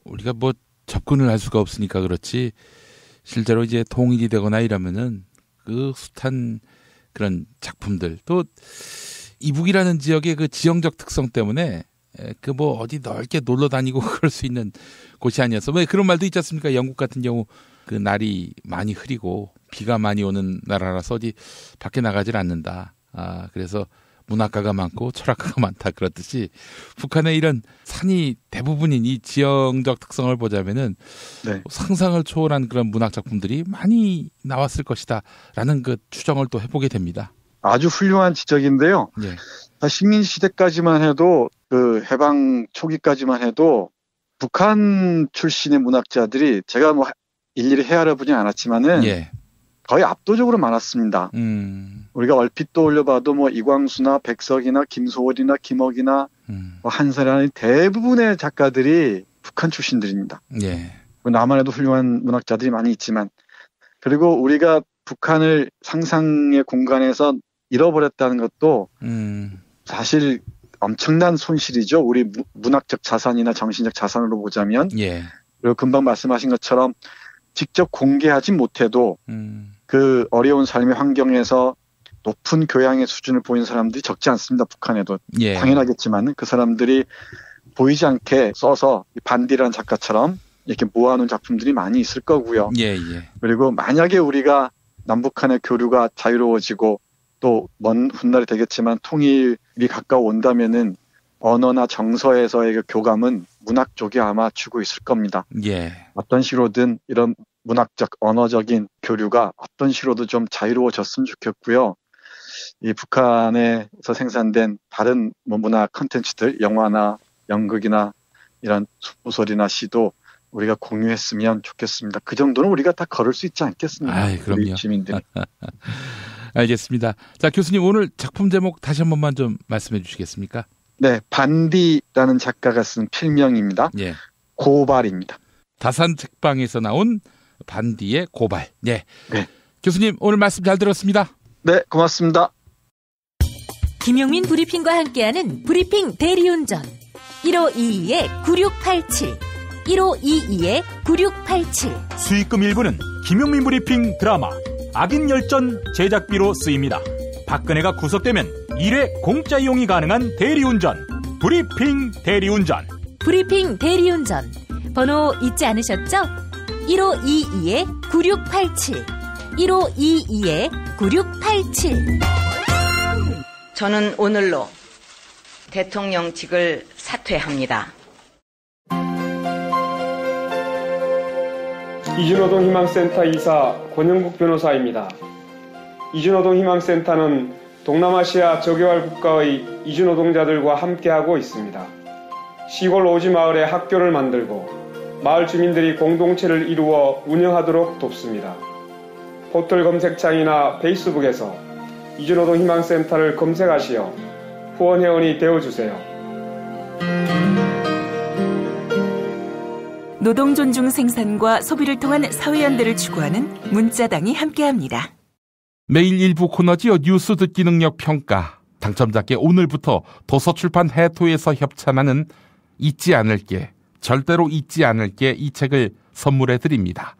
우리가 뭐 접근을 할 수가 없으니까 그렇지 실제로 이제 통일이 되거나 이러면은 그 숱한 그런 작품들 또 이북이라는 지역의 그 지형적 특성 때문에 그 뭐 어디 넓게 놀러 다니고 그럴 수 있는 곳이 아니어서 왜 그런 말도 있지 않습니까? 영국 같은 경우 그 날이 많이 흐리고 비가 많이 오는 나라라서 어디 밖에 나가질 않는다. 그래서 문학가가 많고 철학가가 많다 그렇듯이 북한의 이런 산이 대부분인 이 지형적 특성을 보자면은 상상을 초월한 그런 문학 작품들이 많이 나왔을 것이다라는 그 추정을 또 해보게 됩니다. 아주 훌륭한 지적인데요. 식민 시대까지만 해도 그 해방 초기까지만 해도 북한 출신의 문학자들이 제가 뭐 일일이 헤아려보진 않았지만은 거의 압도적으로 많았습니다. 우리가 얼핏 떠올려봐도 뭐 이광수나 백석이나 김소월이나 김억이나 뭐 한설이나 대부분의 작가들이 북한 출신들입니다. 남한에도 훌륭한 문학자들이 많이 있지만 그리고 우리가 북한을 상상의 공간에서 잃어버렸다는 것도 사실 엄청난 손실이죠. 우리 문학적 자산이나 정신적 자산으로 보자면 그리고 금방 말씀하신 것처럼 직접 공개하지 못해도 그 어려운 삶의 환경에서 높은 교양의 수준을 보인 사람들이 적지 않습니다. 북한에도. 당연하겠지만 그 사람들이 보이지 않게 써서 반디라는 작가처럼 이렇게 모아놓은 작품들이 많이 있을 거고요. 그리고 만약에 우리가 남북한의 교류가 자유로워지고 또 먼 훗날이 되겠지만 통일이 가까워 온다면은 언어나 정서에서의 그 교감은 문학 쪽에 아마 주고 있을 겁니다. 어떤 식으로든 이런 문학적, 언어적인 교류가 어떤 식으로도 좀 자유로워졌으면 좋겠고요. 이 북한에서 생산된 다른 문학 콘텐츠들, 영화나 연극이나 이런 소설이나 시도 우리가 공유했으면 좋겠습니다. 그 정도는 우리가 다 걸을 수 있지 않겠습니까? 그럼요. 우리 시민들이. 알겠습니다. 자, 교수님 오늘 작품 제목 다시 한 번만 좀 말씀해 주시겠습니까? 네, 반디라는 작가가 쓴 필명입니다. 고발입니다. 다산 책방에서 나온 반디의 고발. 교수님 오늘 말씀 잘 들었습니다. 네, 고맙습니다. 김용민 브리핑과 함께하는 브리핑 대리운전 1522-9687 1522-9687 수익금 일부는 김용민 브리핑 드라마 악인열전 제작비로 쓰입니다. 박근혜가 구속되면 1회 공짜 이용이 가능한 대리운전 브리핑 대리운전. 브리핑 대리운전 번호 잊지 않으셨죠? 1522-9687 1522-9687 저는 오늘로 대통령직을 사퇴합니다. 이주노동 희망센터 이사 권영국 변호사입니다. 이주노동 희망센터는 동남아시아 저개발 국가의 이주노동자들과 함께하고 있습니다. 시골 오지 마을에 학교를 만들고 마을 주민들이 공동체를 이루어 운영하도록 돕습니다. 포털 검색창이나 페이스북에서 이주노동희망센터를 검색하시어 후원회원이 되어주세요. 노동 존중 생산과 소비를 통한 사회연대를 추구하는 문자당이 함께합니다. 매일 일부 코너지요. 뉴스 듣기 능력 평가. 당첨자께 오늘부터 도서출판 해토에서 협찬하는 잊지 않을게, 절대로 잊지 않을게 이 책을 선물해 드립니다.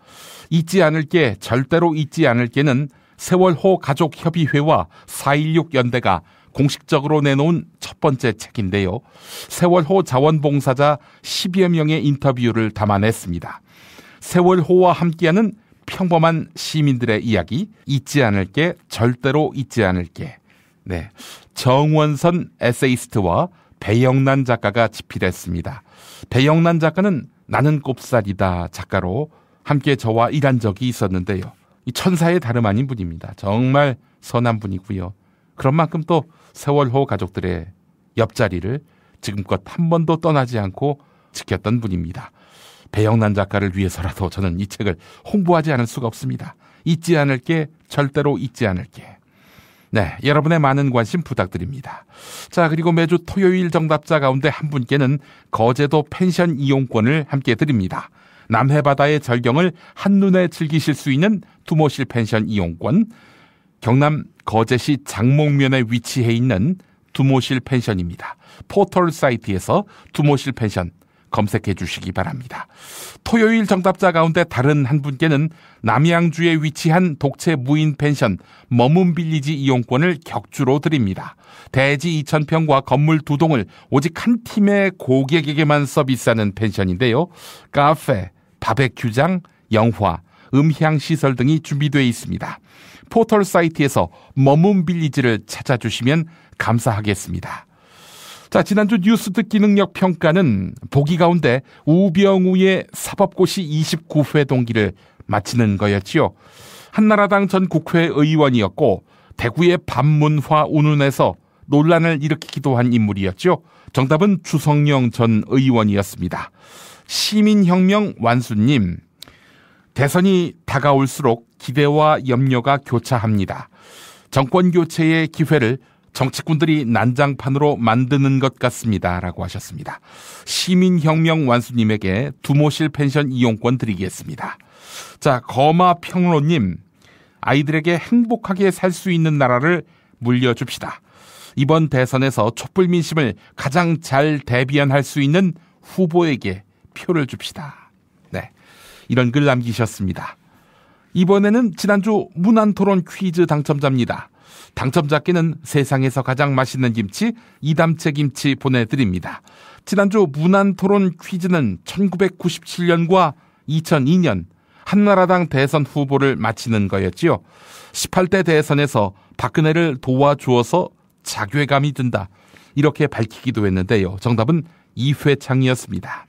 잊지 않을게, 절대로 잊지 않을게는 세월호 가족협의회와 4.16 연대가 공식적으로 내놓은 첫 번째 책인데요. 세월호 자원봉사자 10여 명의 인터뷰를 담아냈습니다. 세월호와 함께하는 평범한 시민들의 이야기, 잊지 않을게, 절대로 잊지 않을게. 네, 정원선 에세이스트와 배영란 작가가 집필했습니다. 배영란 작가는 나는 꼽살이다 작가로 함께 저와 일한 적이 있었는데요. 이 천사의 다름 아닌 분입니다. 정말 선한 분이고요. 그런 만큼 또 세월호 가족들의 옆자리를 지금껏 한 번도 떠나지 않고 지켰던 분입니다. 배영란 작가를 위해서라도 저는 이 책을 홍보하지 않을 수가 없습니다. 잊지 않을게, 절대로 잊지 않을게. 네, 여러분의 많은 관심 부탁드립니다. 자, 그리고 매주 토요일 정답자 가운데 한 분께는 거제도 펜션 이용권을 함께 드립니다. 남해바다의 절경을 한눈에 즐기실 수 있는 두모실 펜션 이용권, 경남 거제시 장목면에 위치해 있는 두모실 펜션입니다. 포털 사이트에서 두모실 펜션 검색해 주시기 바랍니다. 토요일 정답자 가운데 다른 한 분께는 남양주에 위치한 독채 무인 펜션 머문빌리지 이용권을 격주로 드립니다. 대지 2,000평과 건물 2동을 오직 한 팀의 고객에게만 서비스하는 펜션인데요. 카페, 바베큐장, 영화, 음향시설 등이 준비되어 있습니다. 포털 사이트에서 머문빌리지를 찾아주시면 감사하겠습니다. 자, 지난주 뉴스 듣기 능력 평가는 보기 가운데 우병우의 사법고시 29회 동기를 마치는 거였지요. 한나라당 전 국회의원이었고 대구의 반문화 운운에서 논란을 일으키기도 한 인물이었죠. 정답은 주성영 전 의원이었습니다. 시민혁명 완수님, 대선이 다가올수록 기대와 염려가 교차합니다. 정권 교체의 기회를 정치꾼들이 난장판으로 만드는 것 같습니다. 라고 하셨습니다. 시민혁명 완수님에게 두모실 펜션 이용권 드리겠습니다. 자, 거마평로님, 아이들에게 행복하게 살 수 있는 나라를 물려줍시다. 이번 대선에서 촛불 민심을 가장 잘 대변할 수 있는 후보에게 표를 줍시다. 네, 이런 글 남기셨습니다. 이번에는 지난주 문안토론 퀴즈 당첨자입니다. 당첨자께는 세상에서 가장 맛있는 김치 이담채 김치 보내드립니다. 지난주 문안토론 퀴즈는 1997년과 2002년 한나라당 대선 후보를 마치는 거였지요. 18대 대선에서 박근혜를 도와주어서 자괴감이 든다, 이렇게 밝히기도 했는데요. 정답은 이회창이었습니다.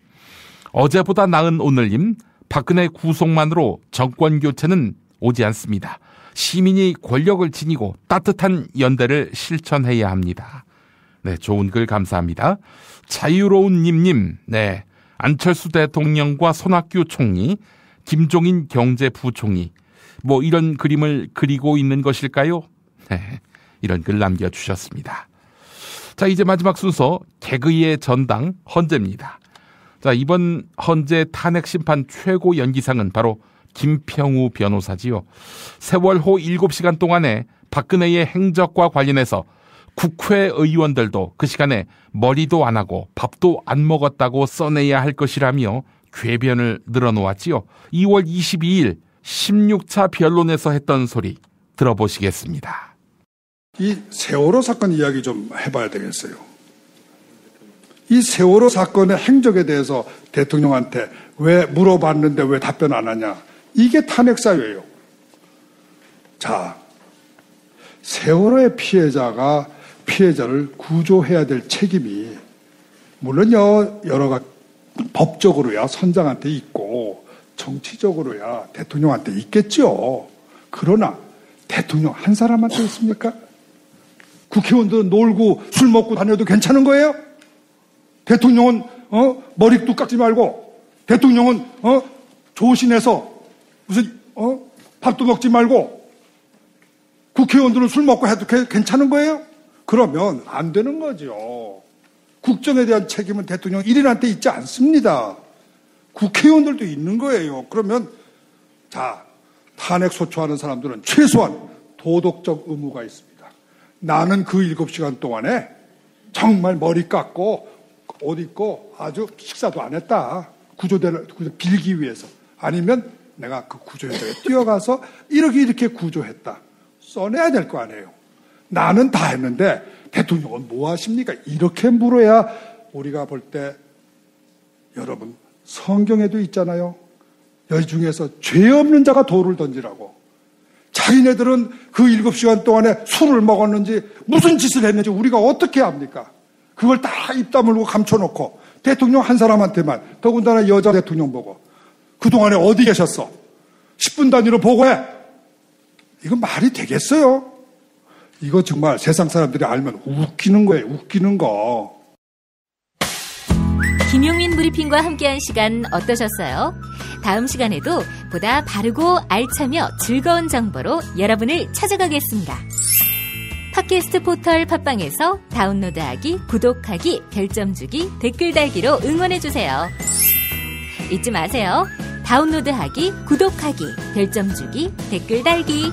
어제보다 나은 오늘님, 박근혜 구속만으로 정권 교체는 오지 않습니다. 시민이 권력을 지니고 따뜻한 연대를 실천해야 합니다. 네, 좋은 글 감사합니다. 자유로운 님님, 네, 안철수 대통령과 손학규 총리, 김종인 경제부총리, 뭐 이런 그림을 그리고 있는 것일까요? 네, 이런 글 남겨주셨습니다. 자, 이제 마지막 순서 개그의 전당 헌재입니다. 자, 이번 헌재 탄핵심판 최고 연기상은 바로 김평우 변호사지요. 세월호 7시간 동안에 박근혜의 행적과 관련해서 국회의원들도 그 시간에 머리도 안 하고 밥도 안 먹었다고 써내야 할 것이라며 궤변을 늘어놓았지요. 2월 22일 16차 변론에서 했던 소리 들어보시겠습니다. 이 세월호 사건 이야기 좀 해봐야 되겠어요. 이 세월호 사건의 행적에 대해서 대통령한테 왜 물어봤는데 왜 답변 안 하냐. 이게 탄핵사유예요. 자, 세월호의 피해자를 구조해야 될 책임이 물론요, 여러 법적으로야 선장한테 있고 정치적으로야 대통령한테 있겠죠. 그러나 대통령 한 사람한테 있습니까? 국회의원들은 놀고 술 먹고 다녀도 괜찮은 거예요? 대통령은 머리도 깎지 말고, 대통령은 조신해서 무슨 밥도 먹지 말고, 국회의원들은 술 먹고 해도 괜찮은 거예요? 그러면 안 되는 거죠. 국정에 대한 책임은 대통령 1인한테 있지 않습니다. 국회의원들도 있는 거예요. 그러면 자, 탄핵 소추하는 사람들은 최소한 도덕적 의무가 있습니다. 나는 그 7시간 동안에 정말 머리 깎고 옷 입고 아주 식사도 안 했다. 구조대를 빌기 위해서. 아니면 내가 그 구조 현장에 뛰어가서 이렇게 구조했다. 써내야 될 거 아니에요. 나는 다 했는데 대통령은 뭐 하십니까? 이렇게 물어야 우리가 볼 때 여러분 성경에도 있잖아요. 여기 중에서 죄 없는 자가 돌을 던지라고. 자기네들은 그 7시간 동안에 술을 먹었는지 무슨 짓을 했는지 우리가 어떻게 압니까? 그걸 다 입 다물고 감춰놓고 대통령 한 사람한테만, 더군다나 여자 대통령 보고 그동안에 어디 계셨어? 10분 단위로 보고해. 이거 말이 되겠어요? 이거 정말 세상 사람들이 알면 웃기는 거예요. 웃기는 거. 김용민 브리핑과 함께한 시간 어떠셨어요? 다음 시간에도 보다 바르고 알차며 즐거운 정보로 여러분을 찾아가겠습니다. 팟캐스트 포털 팟빵에서 다운로드하기, 구독하기, 별점 주기, 댓글 달기로 응원해주세요. 잊지 마세요. 다운로드하기, 구독하기, 별점 주기, 댓글 달기.